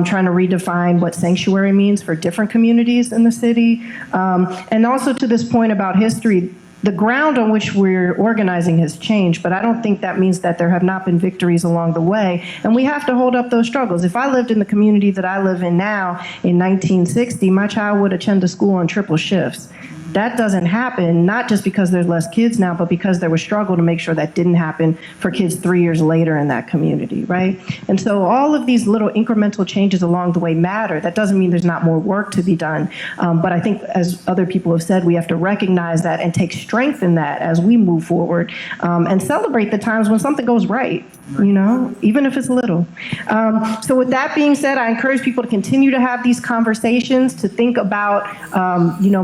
trying to redefine what sanctuary means for different communities in the city. And also to this point about history, the ground on which we're organizing has changed, but I don't think that means that there have not been victories along the way. And we have to hold up those struggles. If I lived in the community that I live in now in 1960, my child would attend to school on triple shifts. That doesn't happen, not just because there's less kids now, but because there was struggle to make sure that didn't happen for kids 3 years later in that community, right? And so all of these little incremental changes along the way matter. That doesn't mean there's not more work to be done. But I think, as other people have said, we have to recognize that and take strength in that as we move forward, and celebrate the times when something goes right, you know, even if it's little. So with that being said, I encourage people to continue to have these conversations, to think about,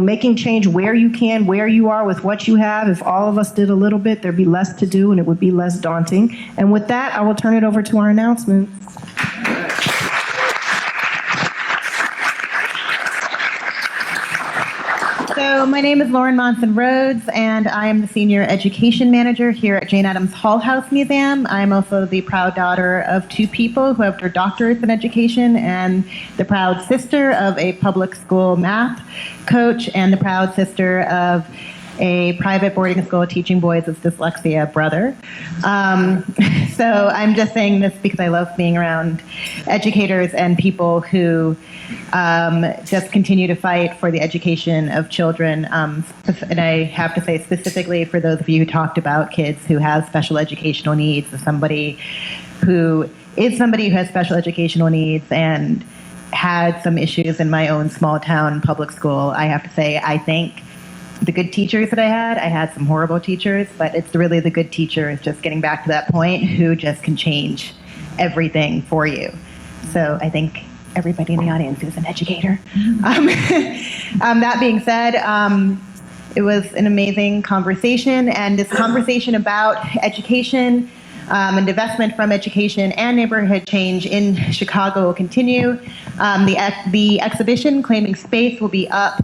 making change where you can, where you are with what you have. If all of us did a little bit, there'd be less to do and it would be less daunting. And with that, I will turn it over to our announcements. So my name is Lauren Monson Rhodes, and I am the Senior Education Manager here at Jane Addams Hull-House Museum. I'm also the proud daughter of two people who have their doctorates in education, and the proud sister of a public school math coach, and the proud sister of a private boarding school teaching boys with dyslexia brother. So I'm just saying this because I love being around educators and people who just continue to fight for the education of children. And I have to say specifically for those of you who talked about kids who have special educational needs, as somebody who has special educational needs and had some issues in my own small town public school, I have to say I think the good teachers that I had some horrible teachers, but it's really the good teachers, just getting back to that point, who just can change everything for you. So I think everybody in the audience is an educator. That being said, it was an amazing conversation, and this conversation about education and divestment from education and neighborhood change in Chicago will continue. The exhibition, Claiming Space, will be up,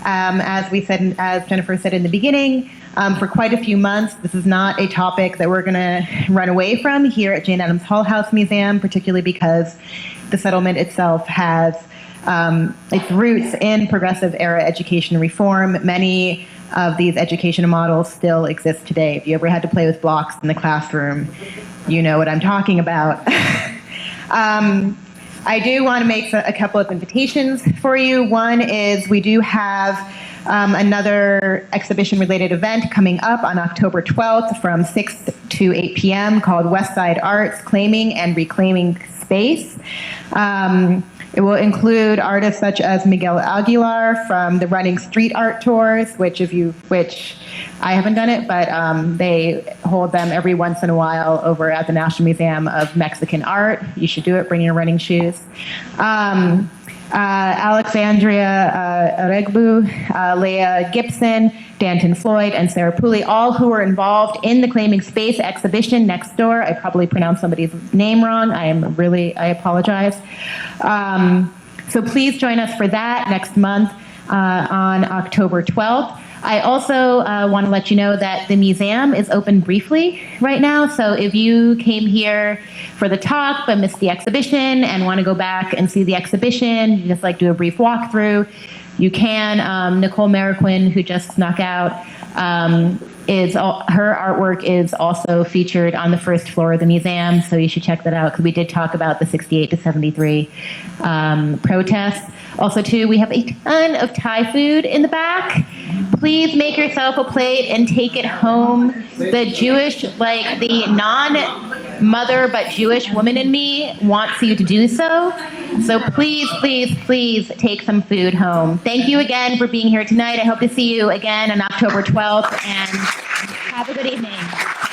as we said, as Jennifer said in the beginning, for quite a few months. This is not a topic that we're going to run away from here at Jane Addams Hull-House Museum, particularly because the settlement itself has its roots in progressive era education reform. Many of these educational models still exist today. If you ever had to play with blocks in the classroom, you know what I'm talking about. I do want to make a couple of invitations for you. One is we do have another exhibition-related event coming up on October 12th from 6 to 8 p.m. called Westside Arts, Claiming and Reclaiming Space. It will include artists such as Miguel Aguilar from the Running Street Art Tours, which I haven't done it, but they hold them every once in a while over at the National Museum of Mexican Art. You should do it, bring your running shoes. Alexandria Aregbu, Leah Gibson, Danton Floyd, and Sarah Pooley, all who were involved in the Claiming Space exhibition next door. I probably pronounced somebody's name wrong. I apologize. So please join us for that next month on October 12th. I also want to let you know that the museum is open briefly right now. So if you came here for the talk but missed the exhibition and want to go back and see the exhibition, just like do a brief walkthrough, you can. Nicole Mariquin, who just snuck out, her artwork is also featured on the first floor of the museum. So you should check that out because we did talk about the 68 to 73 protests. Also, too, we have a ton of Thai food in the back. Please make yourself a plate and take it home. The Jewish, the non-mother but Jewish woman in me wants you to do so. So please, please, please take some food home. Thank you again for being here tonight. I hope to see you again on October 12th, and have a good evening.